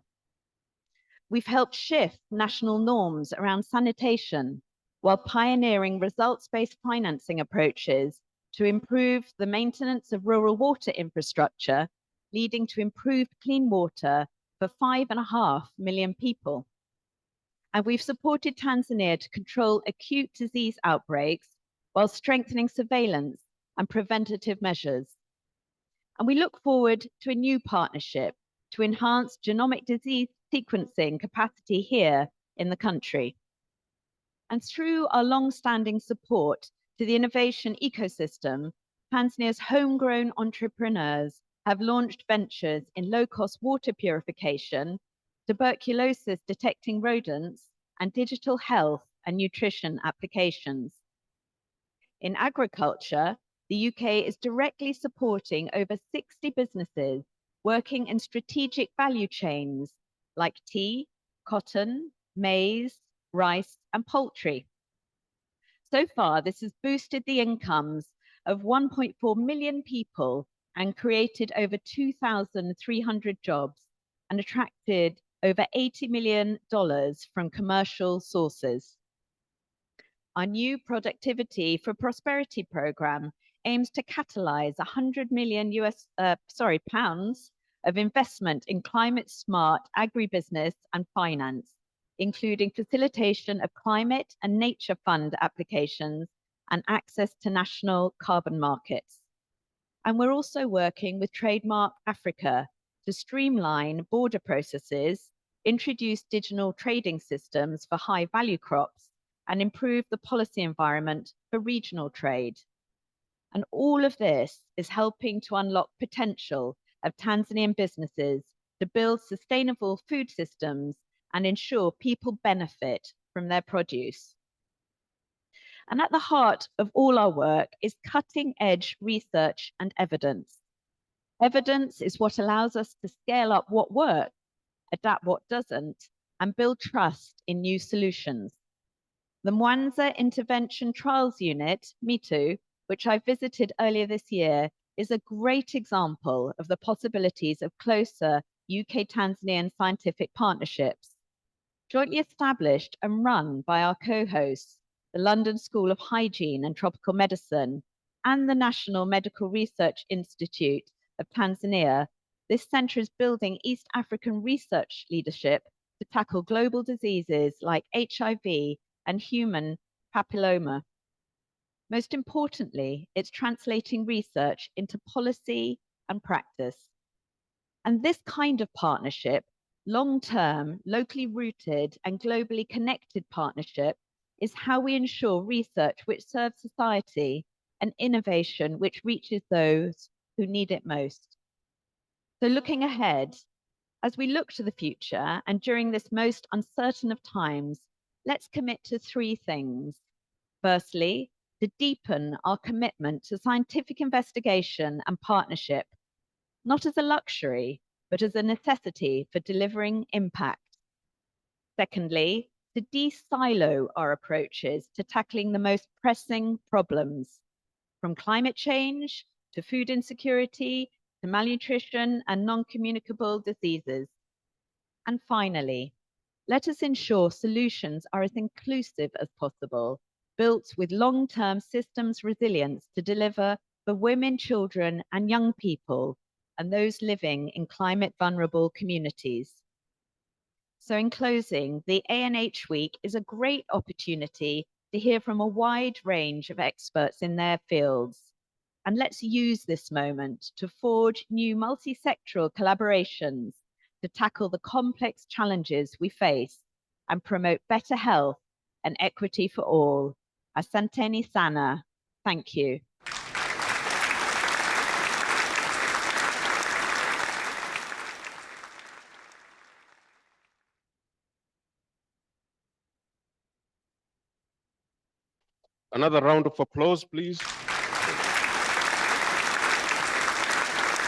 We've helped shift national norms around sanitation while pioneering results-based financing approaches to improve the maintenance of rural water infrastructure, leading to improved clean water for 5.5 million people. And we've supported Tanzania to control acute disease outbreaks while strengthening surveillance and preventative measures. And we look forward to a new partnership to enhance genomic disease sequencing capacity here in the country. And through our long-standing support to the innovation ecosystem, Tanzania's homegrown entrepreneurs have launched ventures in low-cost water purification, tuberculosis detecting rodents, and digital health and nutrition applications. In agriculture, the UK is directly supporting over 60 businesses working in strategic value chains like tea, cotton, maize, rice, and poultry. So far, this has boosted the incomes of 1.4 million people and created over 2,300 jobs and attracted over $80 million from commercial sources. Our new Productivity for Prosperity program aims to catalyze 100 million pounds of investment in climate-smart agribusiness and finance, including facilitation of climate and nature fund applications and access to national carbon markets. And we're also working with Trademark Africa to streamline border processes, introduce digital trading systems for high-value crops, and improve the policy environment for regional trade. And all of this is helping to unlock potential of Tanzanian businesses to build sustainable food systems and ensure people benefit from their produce. And at the heart of all our work is cutting-edge research and evidence. Evidence is what allows us to scale up what works, adapt what doesn't, and build trust in new solutions. The Mwanza Intervention Trials Unit, MITU, which I visited earlier this year, is a great example of the possibilities of closer UK-Tanzanian scientific partnerships. Jointly established and run by our co-hosts, the London School of Hygiene and Tropical Medicine and the National Medical Research Institute of Tanzania, this centre is building East African research leadership to tackle global diseases like HIV and human papilloma. Most importantly, it's translating research into policy and practice. And this kind of partnership, long-term, locally rooted and globally connected partnership, is how we ensure research which serves society and innovation which reaches those who need it most. So looking ahead, as we look to the future and during this most uncertain of times, let's commit to 3 things. Firstly, to deepen our commitment to scientific investigation and partnership, not as a luxury, but as a necessity for delivering impact. Secondly, to de-silo our approaches to tackling the most pressing problems, from climate change to food insecurity to malnutrition and non-communicable diseases. And finally, let us ensure solutions are as inclusive as possible, built with long-term systems resilience to deliver for women, children, and young people, and those living in climate vulnerable communities. So in closing, the ANH Week is a great opportunity to hear from a wide range of experts in their fields. And let's use this moment to forge new multi-sectoral collaborations to tackle the complex challenges we face and promote better health and equity for all. Asanteni sana. Thank you.
Another round of applause, please.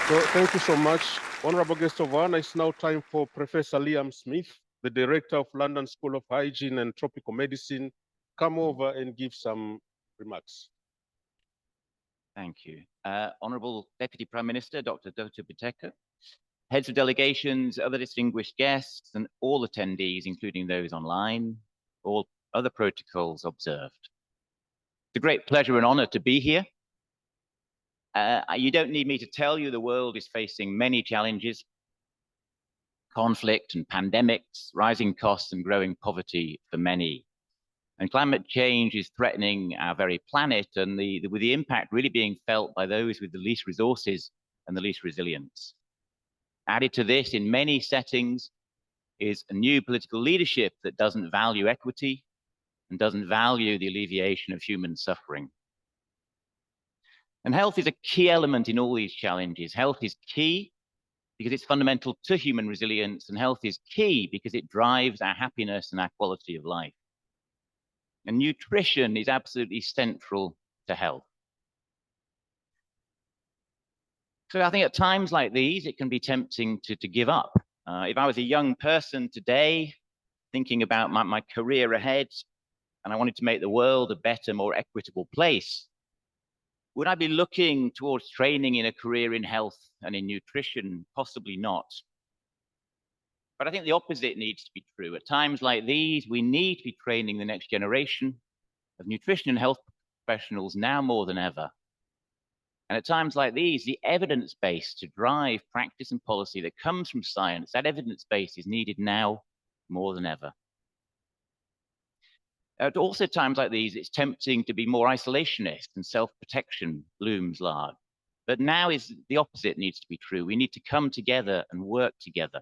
So thank you so much. Honorable guest of honor, it's now time for Professor Liam Smith, the Director of London School of Hygiene and Tropical Medicine, come over and give some remarks.
Thank you. Honorable Deputy Prime Minister, Dr. Dr. Biteko, heads of delegations, other distinguished guests, and all attendees, including those online, all other protocols observed. It's a great pleasure and honor to be here. You don't need me to tell you the world is facing many challenges: conflict and pandemics, rising costs and growing poverty for many. And climate change is threatening our very planet, and with the impact really being felt by those with the least resources and the least resilience. Added to this, in many settings, is a new political leadership that doesn't value equity and doesn't value the alleviation of human suffering. And health is a key element in all these challenges. Health is key because it's fundamental to human resilience, and health is key because it drives our happiness and our quality of life. And nutrition is absolutely central to health. So I think at times like these, it can be tempting to give up. If I was a young person today, thinking about my career ahead, and I wanted to make the world a better, more equitable place, would I be looking towards training in a career in health and in nutrition? Possibly not. But I think the opposite needs to be true. At times like these, we need to be training the next generation of nutrition and health professionals now more than ever. And at times like these, the evidence base to drive practice and policy that comes from science, that evidence base is needed now more than ever. At also times like these, it's tempting to be more isolationist and self-protection looms large. But now is the opposite needs to be true. We need to come together and work together.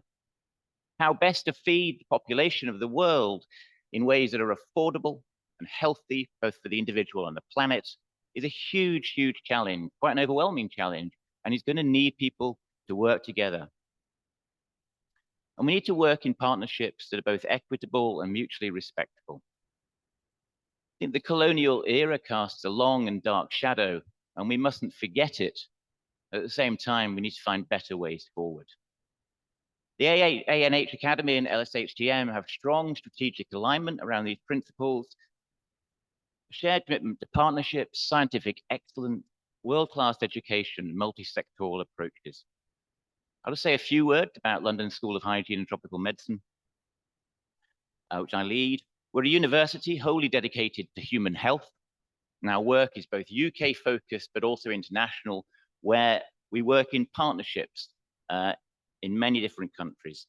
How best to feed the population of the world in ways that are affordable and healthy, both for the individual and the planet, is a huge, huge challenge, quite an overwhelming challenge, and it's going to need people to work together. And we need to work in partnerships that are both equitable and mutually respectful. I think the colonial era casts a long and dark shadow, and we mustn't forget it. At the same time, we need to find better ways forward. The ANH Academy and LSHTM have strong strategic alignment around these principles, shared commitment to partnerships, scientific excellence, world-class education, and multi-sectoral approaches. I'll just say a few words about London School of Hygiene and Tropical Medicine, which I lead. We're a university wholly dedicated to human health, and our work is both UK-focused but also international, where we work in partnerships in many different countries.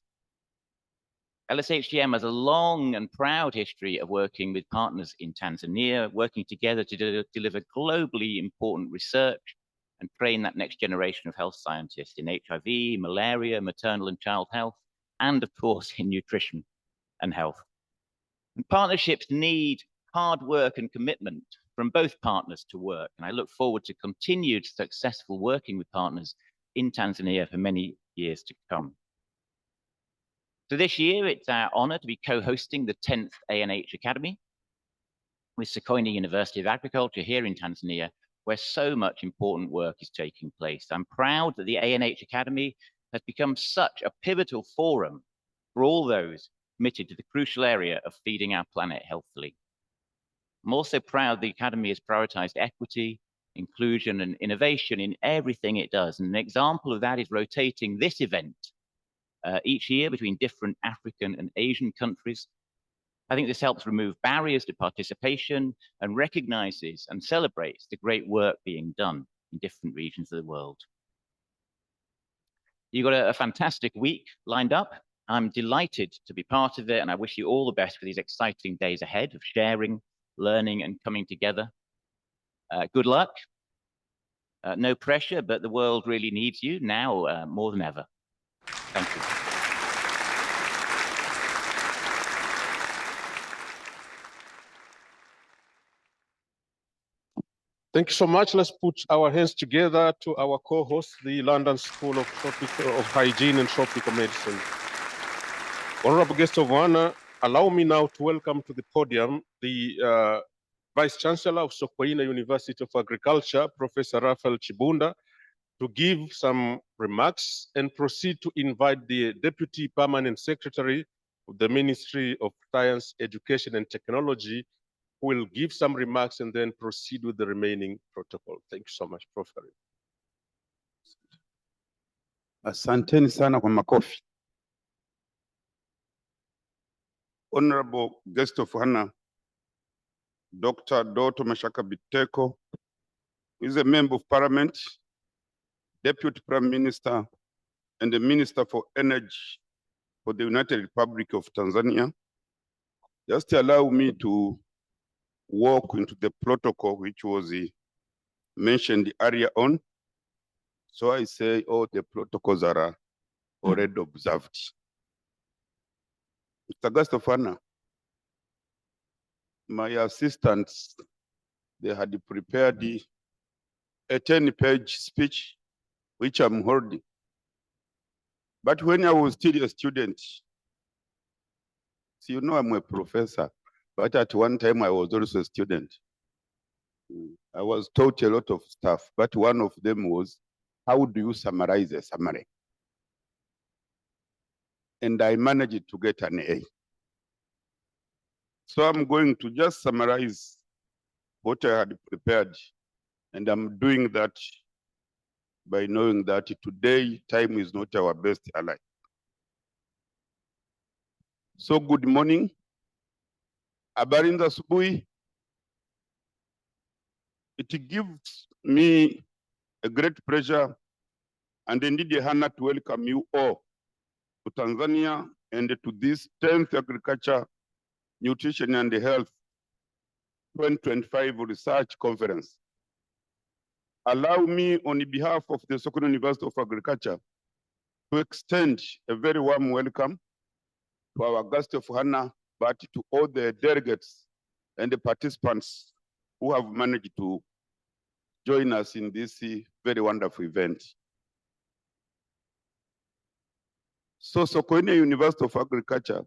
LSHTM has a long and proud history of working with partners in Tanzania, working together to deliver globally important research and train that next generation of health scientists in HIV, malaria, maternal and child health, and of course in nutrition and health. And partnerships need hard work and commitment from both partners to work. And I look forward to continued successful working with partners in Tanzania for many years to come. So this year, it's our honor to be co-hosting the 10th ANH Academy with Sokoine University of Agriculture here in Tanzania, where so much important work is taking place. I'm proud that the ANH Academy has become such a pivotal forum for all those committed to the crucial area of feeding our planet healthily. I'm also proud the Academy has prioritized equity, inclusion, and innovation in everything it does. And an example of that is rotating this event each year between different African and Asian countries. I think this helps remove barriers to participation and recognizes and celebrates the great work being done in different regions of the world. You've got a fantastic week lined up. I'm delighted to be part of it, and I wish you all the best for these exciting days ahead of sharing, learning, and coming together. Good luck. No pressure, but the world really needs you now more than ever. Thank you.
Thank you so much. Let's put our hands together to our co-host, the London School of Hygiene and Tropical Medicine. Honorable guest of honor, allow me now to welcome to the podium the Vice Chancellor of Sokoine University of Agriculture, Professor Raphael Chibunda, to give some remarks and proceed to invite the Deputy Permanent Secretary of the Ministry of Science, Education and Technology, who will give some remarks and then proceed with the remaining protocol. Thank you so much, Prof.
Asanteni sana kwa makofi. Honorable guest of honor, Dr. Doto Mashaka Biteko, who is a member of parliament, Deputy Prime Minister, and the Minister for Energy for the United Republic of Tanzania. Just allow me to walk into the protocol which was mentioned earlier on. So I say all the protocols are already observed. Mr. Guest of honor, my assistants, they had prepared a 10-page speech, which I'm holding. But when I was still a student, so you know I'm a professor, but at one time I was also a student. I was taught a lot of stuff, but one of them was, how do you summarize a summary? And I managed to get an A. So I'm going to just summarize what I had prepared, and I'm doing that by knowing that today time is not our best ally. So good morning. Habari za asubuhi. It gives me a great pleasure and indeed a honor to welcome you all to Tanzania and to this 10th Agriculture, Nutrition and Health 2025 Research Conference. Allow me on behalf of the Sokoine University of Agriculture to extend a very warm welcome to our guest of honor, but to all the delegates and the participants who have managed to join us in this very wonderful event. So Sokoine University of Agriculture,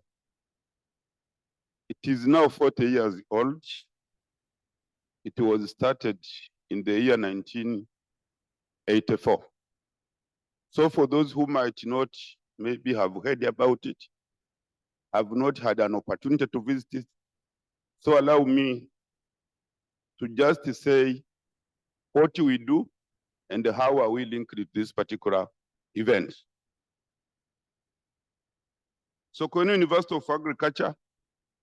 it is now 40 years old. It was started in the year 1984. So for those who might not maybe have heard about it, have not had an opportunity to visit it, so allow me to just say what we do and how are we linked with this particular event. Sokoine University of Agriculture,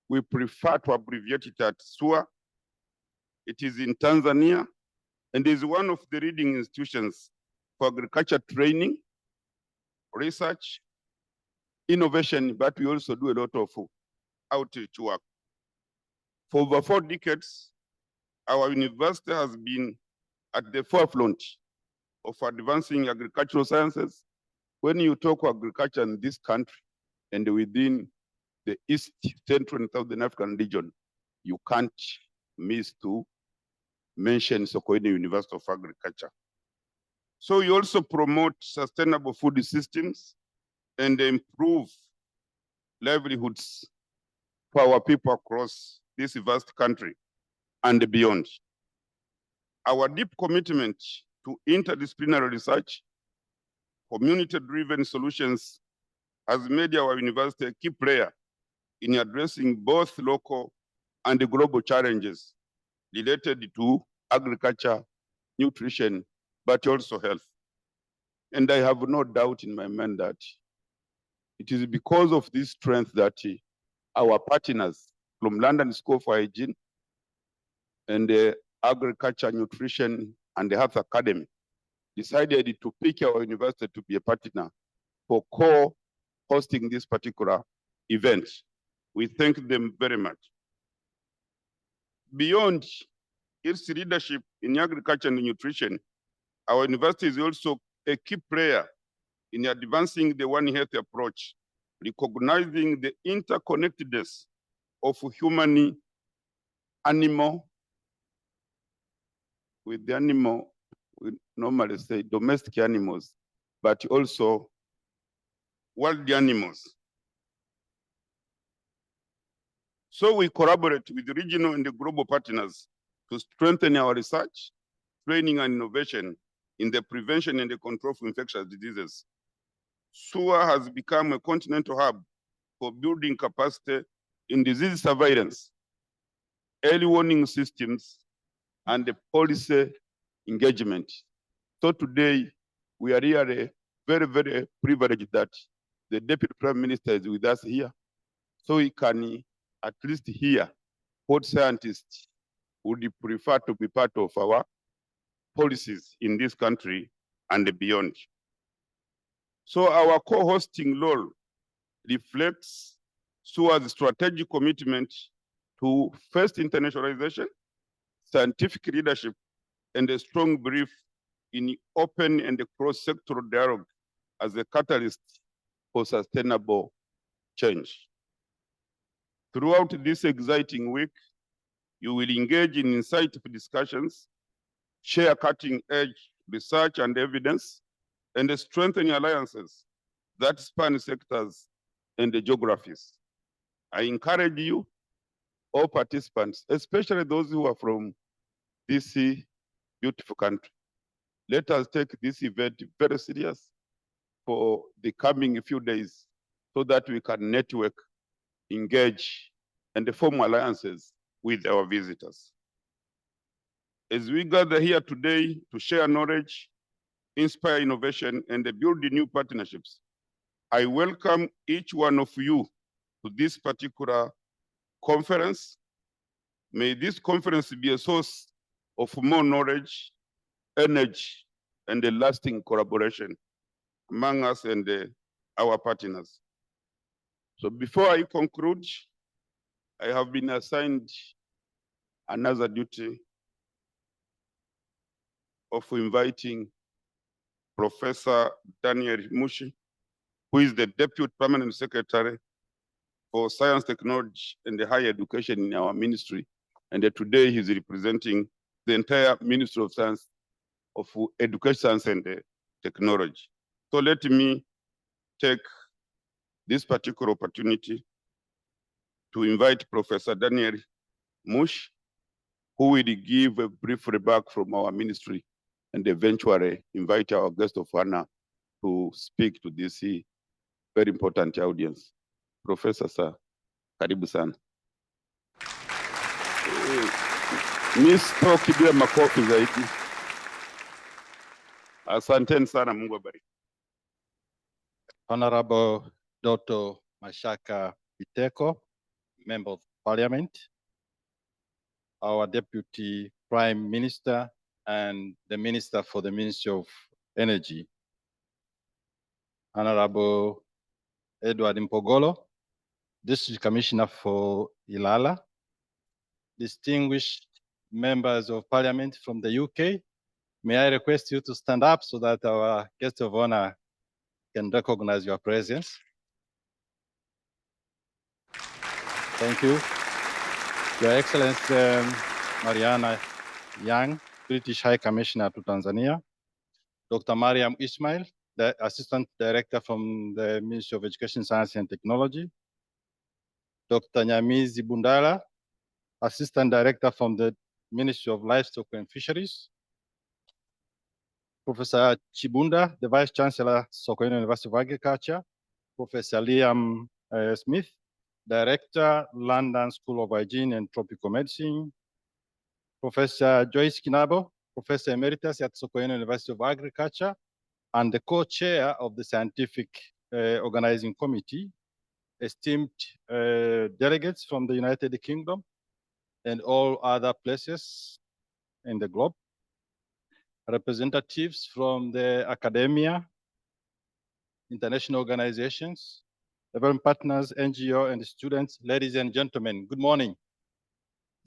we prefer to abbreviate it at SUA. It is in Tanzania and is one of the leading institutions for agriculture training, research, innovation, but we also do a lot of outreach work. For over 4 decades, our university has been at the forefront of advancing agricultural sciences. When you talk agriculture in this country and within the East, Central, and Southern African region, you can't miss to mention Sokoine University of Agriculture. So you also promote sustainable food systems and improve livelihoods for our people across this vast country and beyond. Our deep commitment to interdisciplinary research, community-driven solutions has made our university a key player in addressing both local and global challenges related to agriculture, nutrition, but also health. And I have no doubt in my mind that it is because of this strength that our partners from London School for Hygiene and the Agriculture, Nutrition and the Health Academy decided to pick our university to be a partner for co-hosting this particular event. We thank them very much. Beyond its leadership in agriculture and nutrition, our university is also a key player in advancing the One Health approach, recognizing the interconnectedness of human, animal, with the animal, we normally say domestic animals, but also wild animals. So we collaborate with regional and global partners to strengthen our research, training, and innovation in the prevention and the control of infectious diseases. SUA has become a continental hub for building capacity in disease surveillance, early warning systems, and the policy engagement. So today, we are really very, very privileged that the Deputy Prime Minister is with us here, so we can at least hear what scientists would prefer to be part of our policies in this country and beyond. So our co-hosting role reflects SUA's strategic commitment to first internationalization, scientific leadership, and a strong belief in open and cross-sectoral dialogue as a catalyst for sustainable change. Throughout this exciting week, you will engage in insightful discussions, share cutting-edge research and evidence, and strengthen alliances that span sectors and the geographies. I encourage you, all participants, especially those who are from this beautiful country, let us take this event very serious for the coming few days so that we can network, engage, and form alliances with our visitors. As we gather here today to share knowledge, inspire innovation, and build new partnerships, I welcome each one of you to this particular conference. May this conference be a source of more knowledge, energy, and a lasting collaboration among us and our partners. So before I conclude, I have been assigned another duty of inviting Professor Daniel Mushi, who is the Deputy Permanent Secretary for Science, Technology, and Higher Education in our ministry. And today he's representing the entire Ministry of Science, of Education, Science, and Technology. So let me take this particular opportunity to invite Professor Daniel Mush, who will give a brief remark from our ministry and eventually invite our guest of honor to speak to this very important audience. Professor, sir, karibu sana. Miss Toki bila makofi zaidi. Asanteni sana, Mungu abariki.
Honorable Dr. Mashaka Biteko, Member of Parliament, our Deputy Prime Minister, and the Minister for the Ministry of Energy, Honorable Edward Mpogolo, District Commissioner for Ilala, distinguished members of Parliament from the UK, may I request you to stand up so that our guest of honor can recognize your presence. Thank you. Your Excellency Mariana Young, British High Commissioner to Tanzania. Dr. Mariam Ismail, the Assistant Director from the Ministry of Education, Science and Technology. Dr. Nyamizi Bundala, Assistant Director from the Ministry of Livestock and Fisheries. Professor Chibunda, the Vice Chancellor, Sokoine University of Agriculture. Professor Liam Smith, Director, London School of Hygiene and Tropical Medicine. Professor Joyce Kinabo, Professor Emeritus at Sokoine University of Agriculture, and the co-chair of the Scientific Organizing Committee, esteemed delegates from the United Kingdom and all other places in the globe, representatives from the academia, international organizations, development partners, NGO, and students, ladies and gentlemen, good morning.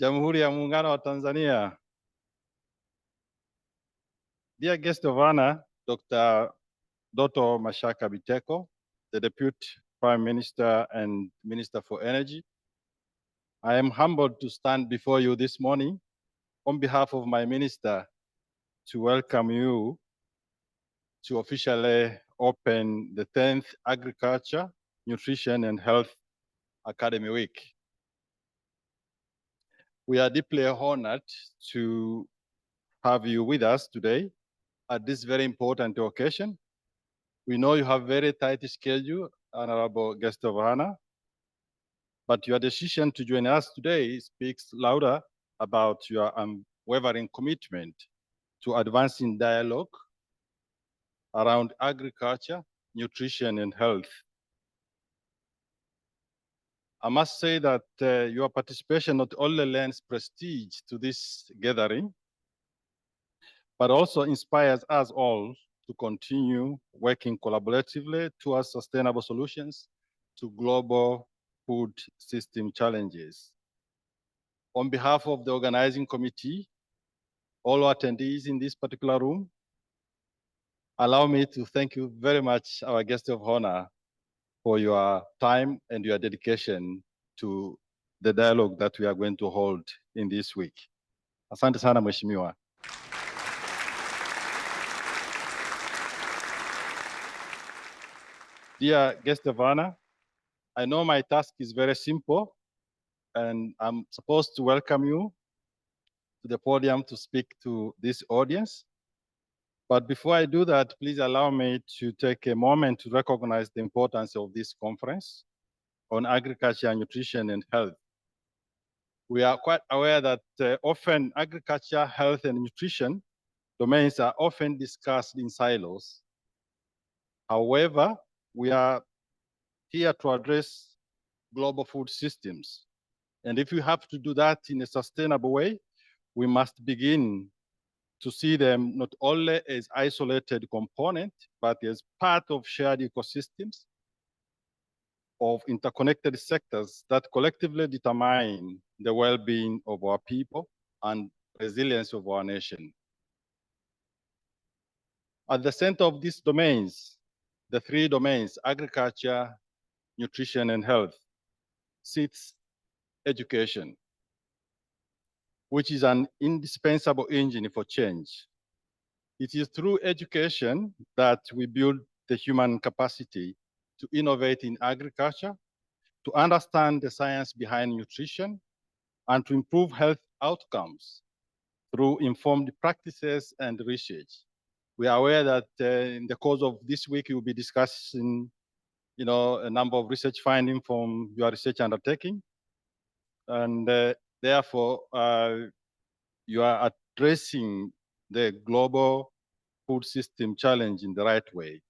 Jamhuri ya Muungano wa Tanzania. Dear guest of honor, Dr. Mashaka Biteko, the Deputy Prime Minister and Minister for Energy. I am humbled to stand before you this morning on behalf of my minister to welcome you to officially open the 10th Agriculture, Nutrition and Health Academy Week. We are deeply honored to have you with us today at this very important occasion. We know you have very tight schedule, Honorable Guest of Honor, but your decision to join us today speaks louder about your unwavering commitment to advancing dialogue around agriculture, nutrition, and health. I must say that your participation not only lends prestige to this gathering, but also inspires us all to continue working collaboratively towards sustainable solutions to global food system challenges. On behalf of the organizing committee, all attendees in this particular room, allow me to thank you very much, our guest of honor, for your time and your dedication to the dialogue that we are going to hold in this week. Asante sana, Mheshimiwa. Dear guest of honor, I know my task is very simple, and I'm supposed to welcome you to the podium to speak to this audience. But before I do that, please allow me to take a moment to recognize the importance of this conference on agriculture, nutrition, and health. We are quite aware that often agriculture, health, and nutrition domains are often discussed in silos. However, we are here to address global food systems. And if we have to do that in a sustainable way, we must begin to see them not only as isolated components, but as part of shared ecosystems of interconnected sectors that collectively determine the well-being of our people and resilience of our nation. At the center of these domains, the three domains, agriculture, nutrition, and health, sits education, which is an indispensable engine for change. It is through education that we build the human capacity to innovate in agriculture, to understand the science behind nutrition, and to improve health outcomes through informed practices and research. We are aware that in the course of this week, we will be discussing a number of research findings from your research undertaking. And therefore, you are addressing the global food system challenge in the right way.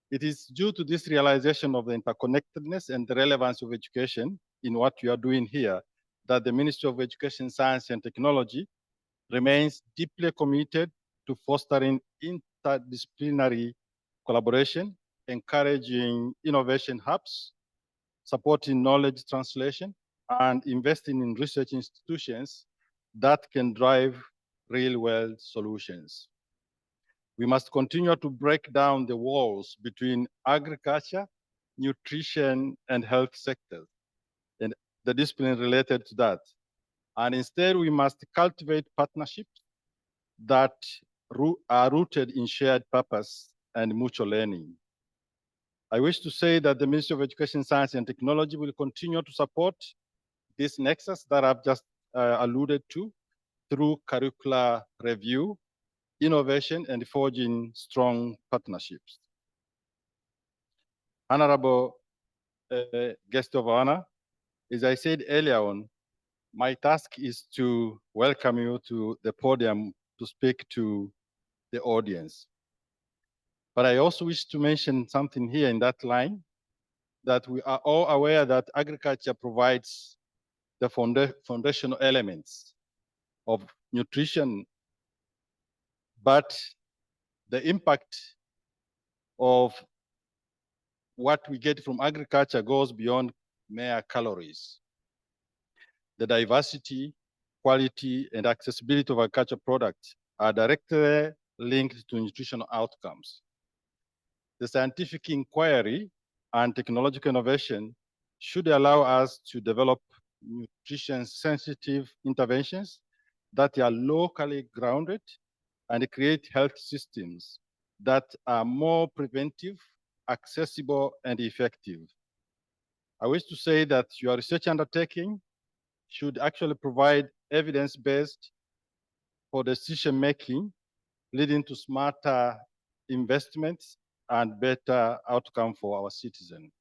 It is due to this realization of the interconnectedness and the relevance of education in what you are doing here that the Ministry of Education, Science, and Technology remains deeply committed to fostering interdisciplinary collaboration, encouraging innovation hubs, supporting knowledge translation, and investing in research institutions that can drive real-world solutions. We must continue to break down the walls between agriculture, nutrition, and health sectors, and the discipline related to that. And instead, we must cultivate partnerships that are rooted in shared purpose and mutual learning. I wish to say that the Ministry of Education, Science, and Technology will continue to support this nexus that I've just alluded to through curricular review, innovation, and forging strong partnerships. Honorable guest of honor, as I said earlier on, my task is to welcome you to the podium to speak to the audience. But I also wish to mention something here in that line, that we are all aware that agriculture provides the foundational elements of nutrition, but the impact of what we get from agriculture goes beyond mere calories. The diversity, quality, and accessibility of agricultural products are directly linked to nutritional outcomes. The scientific inquiry and technological innovation should allow us to develop nutrition-sensitive interventions that are locally grounded and create health systems that are more preventive, accessible, and effective. I wish to say that your research undertaking should actually provide evidence-based for decision-making, leading to smarter investments and better outcome for our citizens.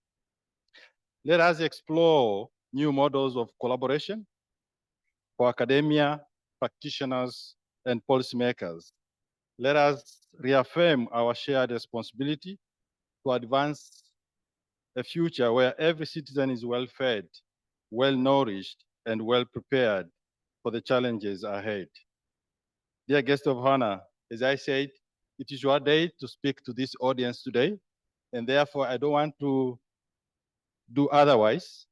Let us explore new models of collaboration for academia, practitioners, and policymakers. Let us reaffirm our shared responsibility to advance a future where every citizen is well-fed, well-nourished, and well-prepared for the challenges ahead. Dear guest of honor, as I said, it is your day to speak to this audience today, and therefore I don't want to do otherwise.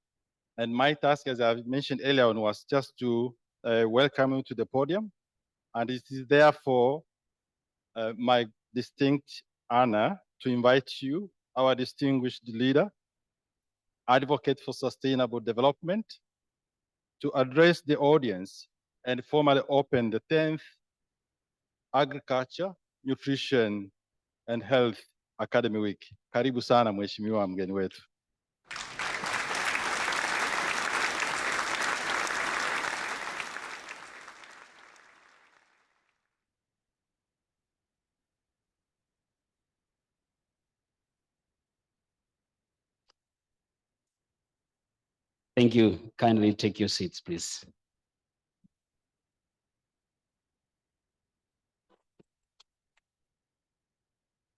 And my task, as I mentioned earlier on, was just to welcome you to the podium. And it is therefore my distinct honor to invite you, our distinguished leader, advocate for sustainable development, to address the audience and formally open the 10th Agriculture, Nutrition, and Health Academy Week. Karibu sana mheshimiwa mgeni wetu.
Thank you. Kindly take your seats, please.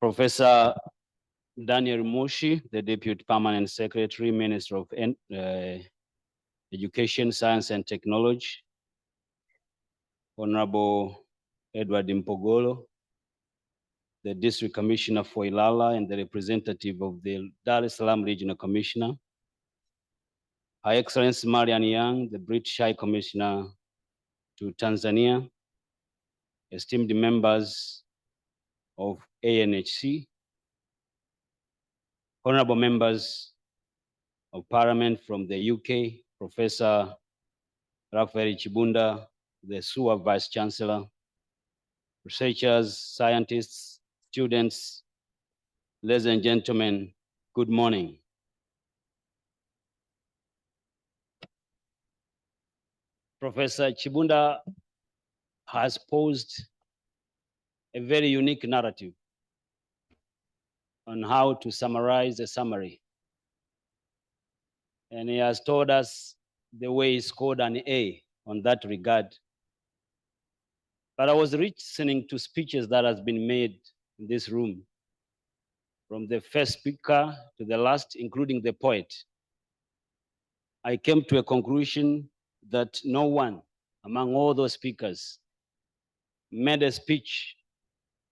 Professor Daniel Mushi, the Deputy Permanent Secretary, Minister of Education, Science and Technology. Honorable Edward Mpogolo, the District Commissioner for Ilala and the representative of the Dar es Salaam Regional Commissioner. Her Excellency Marian Young, the British High Commissioner to Tanzania. Esteemed members of ANHC, honorable members of Parliament from the UK, Professor Raphael Chibunda, the SUA Vice Chancellor, researchers, scientists, students, ladies and gentlemen, good morning. Professor Chibunda has posed a very unique narrative on how to summarize a summary. And he has told us the way he scored an A on that regard. But I was listening to speeches that has been made in this room, from the first speaker to the last, including the poet. I came to a conclusion that no one among all those speakers made a speech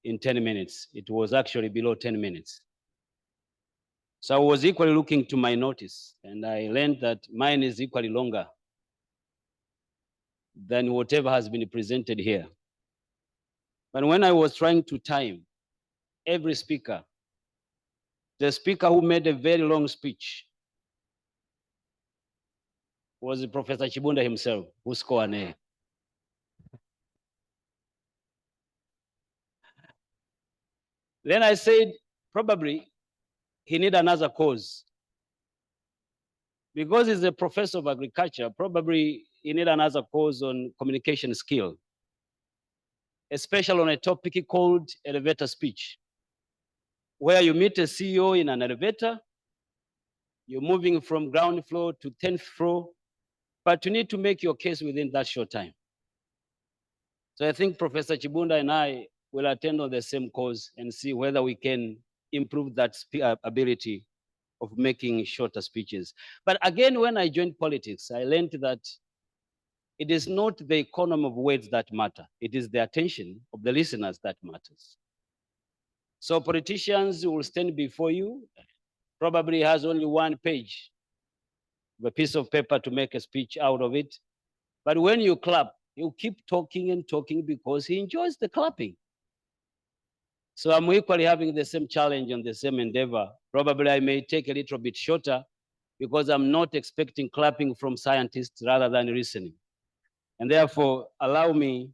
in 10 minutes. It was actually below 10 minutes. So I was equally looking to my notice, and I learned that mine is equally longer than whatever has been presented here. But when I was trying to time every speaker, the speaker who made a very long speech was Professor Chibunda himself, who scored an A. Then I said, probably he need another cause. Because he's a professor of agriculture, probably he need another cause on communication skill, especially on a topic called elevator speech, where you meet a CEO in an elevator, you're moving from ground floor to 10th floor, but you need to make your case within that short time. So I think Professor Chibunda and I will attend on the same cause and see whether we can improve that ability of making shorter speeches. But again, when I joined politics, I learned that it is not the economy of words that matter. It is the attention of the listeners that matters. So politicians will stand before you, probably has only one page of a piece of paper to make a speech out of it. But when you clap, he'll keep talking and talking because he enjoys the clapping. So I'm equally having the same challenge and the same endeavor. Probably I may take a little bit shorter because I'm not expecting clapping from scientists rather than listening. And therefore, allow me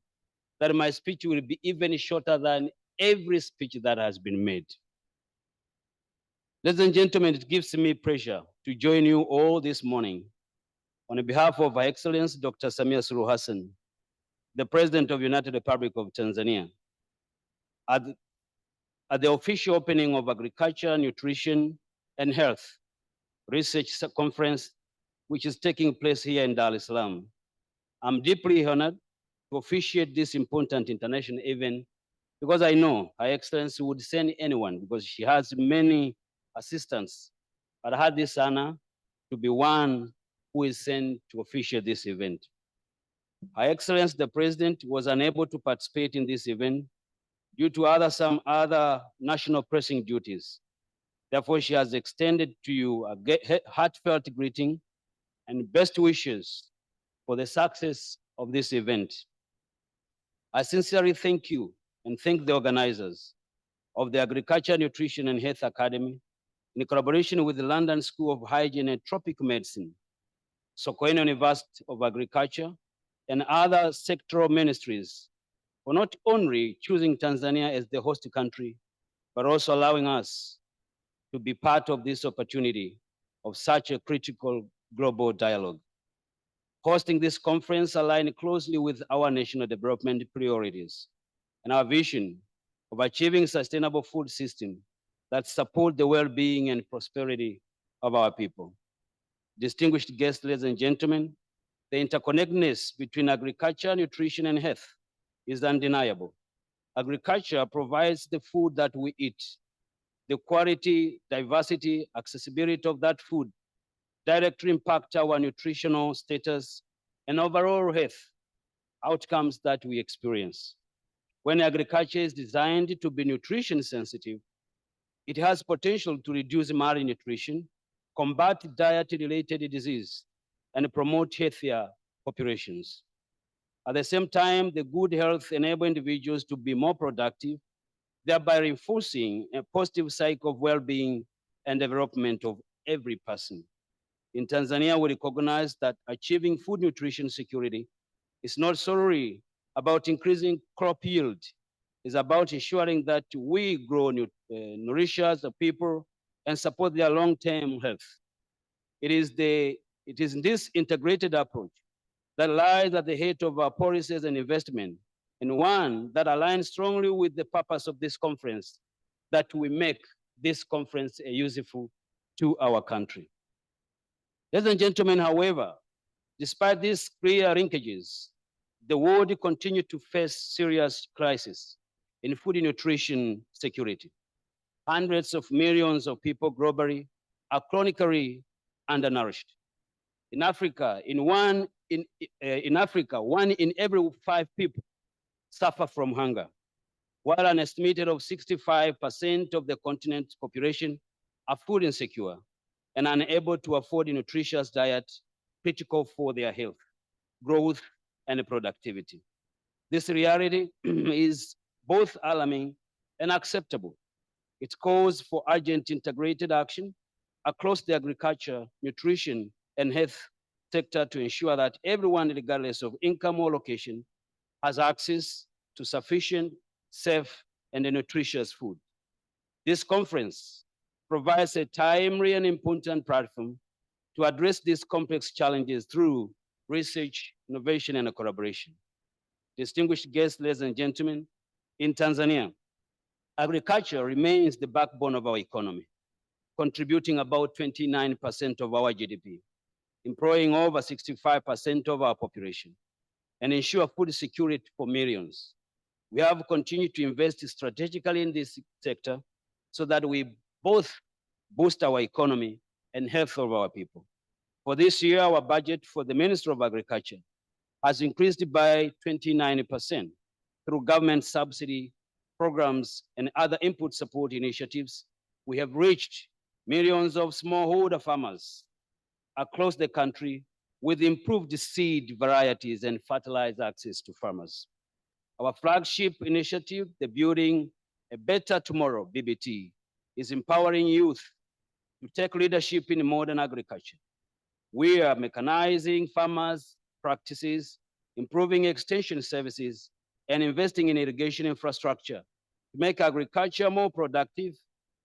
that my speech will be even shorter than every speech that has been made. Ladies and gentlemen, it gives me pleasure to join you all this morning on behalf of Her Excellency Dr. Samia Suluhu Hassan, the President of the United Republic of Tanzania, at the official opening of Agriculture, Nutrition, and Health Research Conference, which is taking place here in Dar es Salaam. I'm deeply honored to officiate this important international event because I know Her Excellency would send anyone because she has many assistants. But I had this honor to be one who is sent to officiate this event. Her Excellency, the President, was unable to participate in this event due to some other national pressing duties. Therefore, she has extended to you a heartfelt greeting and best wishes for the success of this event. I sincerely thank you and thank the organizers of the Agriculture, Nutrition, and Health Academy in collaboration with the London School of Hygiene and Tropical Medicine, Sokoine University of Agriculture, and other sectoral ministries for not only choosing Tanzania as the host country, but also allowing us to be part of this opportunity of such a critical global dialogue. Hosting this conference aligns closely with our national development priorities and our vision of achieving sustainable food system that support the well-being and prosperity of our people. Distinguished guests, ladies and gentlemen, the interconnectedness between agriculture, nutrition, and health is undeniable. Agriculture provides the food that we eat. The quality, diversity, accessibility of that food directly impact our nutritional status and overall health outcomes that we experience. When agriculture is designed to be nutrition sensitive, it has potential to reduce malnutrition, combat diet-related disease, and promote healthier populations. At the same time, the good health enables individuals to be more productive, thereby reinforcing a positive cycle of well-being and development of every person. In Tanzania, we recognize that achieving food nutrition security is not solely about increasing crop yield. It's about ensuring that we grow nourishes the people and support their long-term health. It is in this integrated approach that lies at the head of our policies and investment, and one that aligns strongly with the purpose of this conference, that we make this conference useful to our country. Ladies and gentlemen, however, despite these clear linkages, the world continues to face serious crisis in food and nutrition security. Hundreds of millions of people globally are chronically undernourished. In Africa, one in every 5 people suffer from hunger, while an estimated of 65% of the continent's population are food insecure and unable to afford a nutritious diet critical for their health, growth, and productivity. This reality is both alarming and acceptable. It calls for urgent integrated action across the agriculture, nutrition, and health sector to ensure that everyone, regardless of income or location, has access to sufficient, safe, and nutritious food. This conference provides a timely and important platform to address these complex challenges through research, innovation, and collaboration. Distinguished guests, ladies and gentlemen, in Tanzania, agriculture remains the backbone of our economy, contributing about 29% of our GDP, employing over 65% of our population, and ensure food security for millions. We have continued to invest strategically in this sector so that we both boost our economy and health of our people. For this year, our budget for the Ministry of Agriculture has increased by 29% through government subsidy programs and other input support initiatives. We have reached millions of smallholder farmers across the country with improved seed varieties and fertilizer access to farmers. Our flagship initiative, the Building a Better Tomorrow, BBT, is empowering youth to take leadership in modern agriculture. We are mechanizing farmers' practices, improving extension services, and investing in irrigation infrastructure to make agriculture more productive,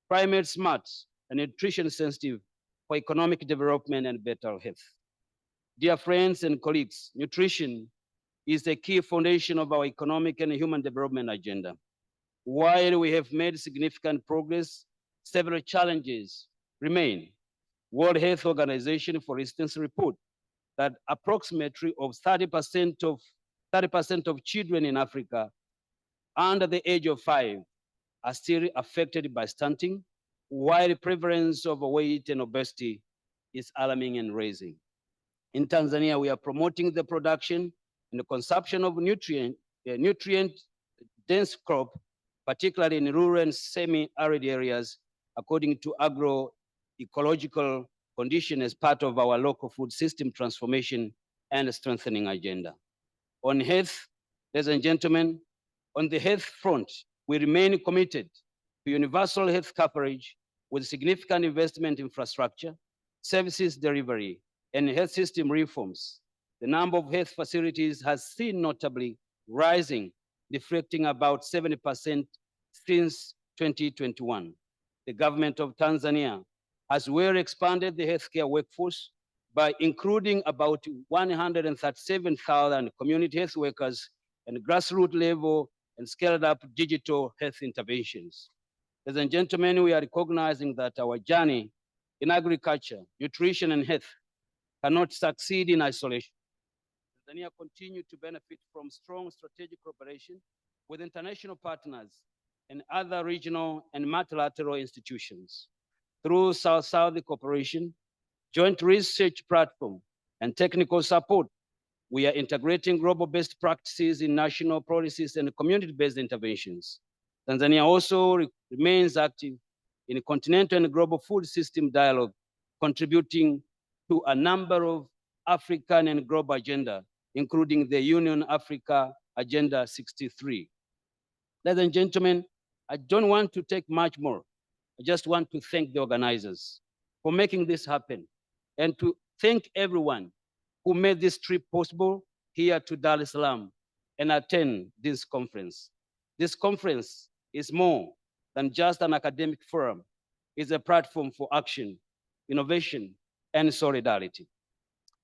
climate smart, and nutrition sensitive for economic development and better health. Dear friends and colleagues, nutrition is a key foundation of our economic and human development agenda. While we have made significant progress, several challenges remain. World Health Organization, for instance, report that approximately of 30% of children in Africa under the age of 5 are still affected by stunting, while the prevalence of overweight and obesity is alarming and rising. In Tanzania, we are promoting the production and the consumption of nutrient-dense crop, particularly in rural and semi-arid areas, according to agroecological condition as part of our local food system transformation and strengthening agenda. On health, ladies and gentlemen, on the health front, we remain committed to universal health coverage with significant investment infrastructure, services delivery, and health system reforms. The number of health facilities has seen notably rising, reflecting about 70% since 2021. The government of Tanzania has well expanded the healthcare workforce by including about 137,000 community health workers and grassroots level and scaled up digital health interventions. Ladies and gentlemen, we are recognizing that our journey in agriculture, nutrition, and health cannot succeed in isolation. Tanzania continues to benefit from strong strategic cooperation with international partners and other regional and multilateral institutions. Through South-South cooperation, joint research platform, and technical support, we are integrating global best practices in national policies and community-based interventions. Tanzania also remains active in continental and global food system dialogue, contributing to a number of African and global agenda, including the Union Africa Agenda 63. Ladies and gentlemen, I don't want to take much more. I just want to thank the organizers for making this happen and to thank everyone who made this trip possible here to Dar es Salaam and attend this conference. This conference is more than just an academic forum. It's a platform for action, innovation, and solidarity.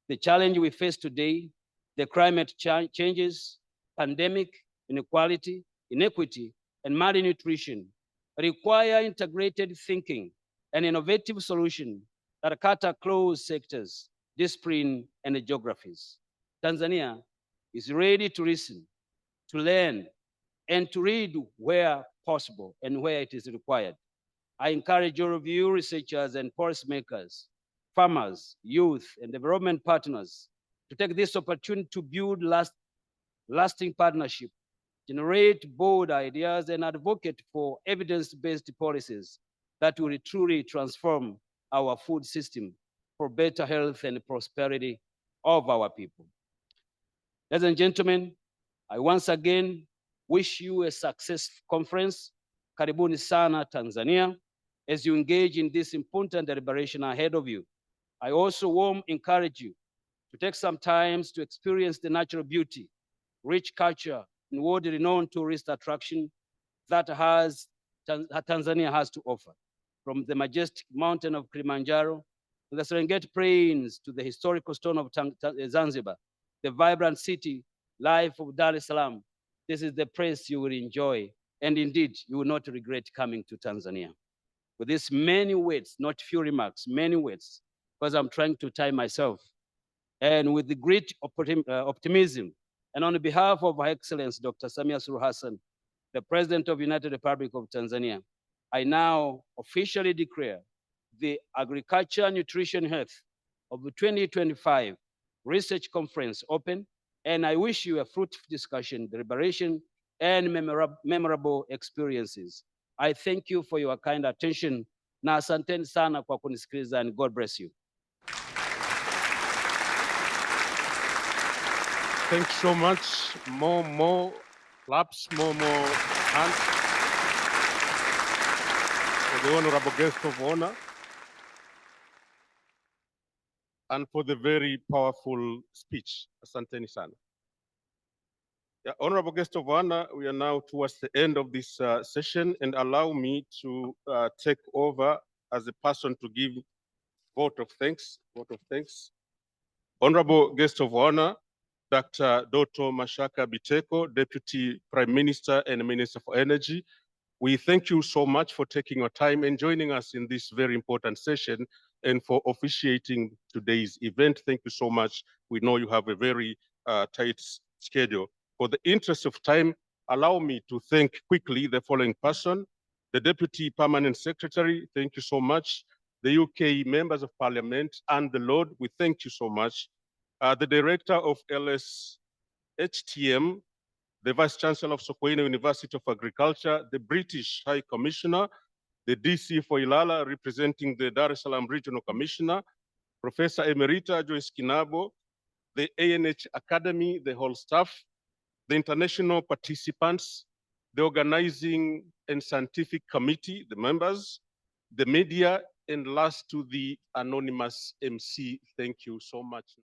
The challenge we face today, the climate changes, pandemic, inequality, inequity, and malnutrition require integrated thinking and innovative solutions that cut across sectors, discipline, and geographies. Tanzania is ready to listen, to learn, and to read where possible and where it is required. I encourage all of you researchers and policymakers, farmers, youth, and development partners to take this opportunity to build lasting partnership, generate bold ideas, and advocate for evidence-based policies that will truly transform our food system for better health and prosperity of our people. Ladies and gentlemen, I once again wish you a successful conference. Karibuni sana Tanzania, as you engage in this important deliberation ahead of you. I also warmly encourage you to take some time to experience the natural beauty, rich culture, and world-renowned tourist attraction that Tanzania has to offer. From the majestic mountain of Kilimanjaro, to the Serengeti Plains, to the historical stone of Zanzibar, the vibrant city life of Dar es Salaam, this is the place you will enjoy. And indeed, you will not regret coming to Tanzania. With these many words, not few remarks, many words, because I'm trying to time myself. And with the great optimism, and on behalf of Her Excellency Dr. Samia Suluhu Hassan, the President of the United Republic of Tanzania, I now officially declare the Agriculture, Nutrition, Health of the 2025 Research Conference open, and I wish you a fruitful discussion, deliberation, and memorable experiences. I thank you for your kind attention. Na asanteni sana kwa kunisikiliza, and God bless you.
Thanks so much. More claps, more hands for the honorable guest of honor and for the very powerful speech. Asanteni sana. Yeah, honorable guest of honor, we are now towards the end of this session, and allow me to take over as a person to give vote of thanks. Honorable guest of honor, Dr. Doto Mashaka Biteko, Deputy Prime Minister and Minister for Energy. We thank you so much for taking your time and joining us in this very important session and for officiating today's event. Thank you so much. We know you have a very tight schedule. For the interest of time, allow me to thank quickly the following person: the Deputy Permanent Secretary, thank you so much. The UK Members of Parliament and the Lord, we thank you so much. The Director of LSHTM, the Vice Chancellor of Sokoine University of Agriculture, the British High Commissioner, the DC for Ilala representing the Dar es Salaam Regional Commissioner, Professor Emerita Joyce Kinabo, the ANH Academy, the whole staff, the international participants, the organizing and scientific committee, the members, the media, and last to the anonymous MC. Thank you so much.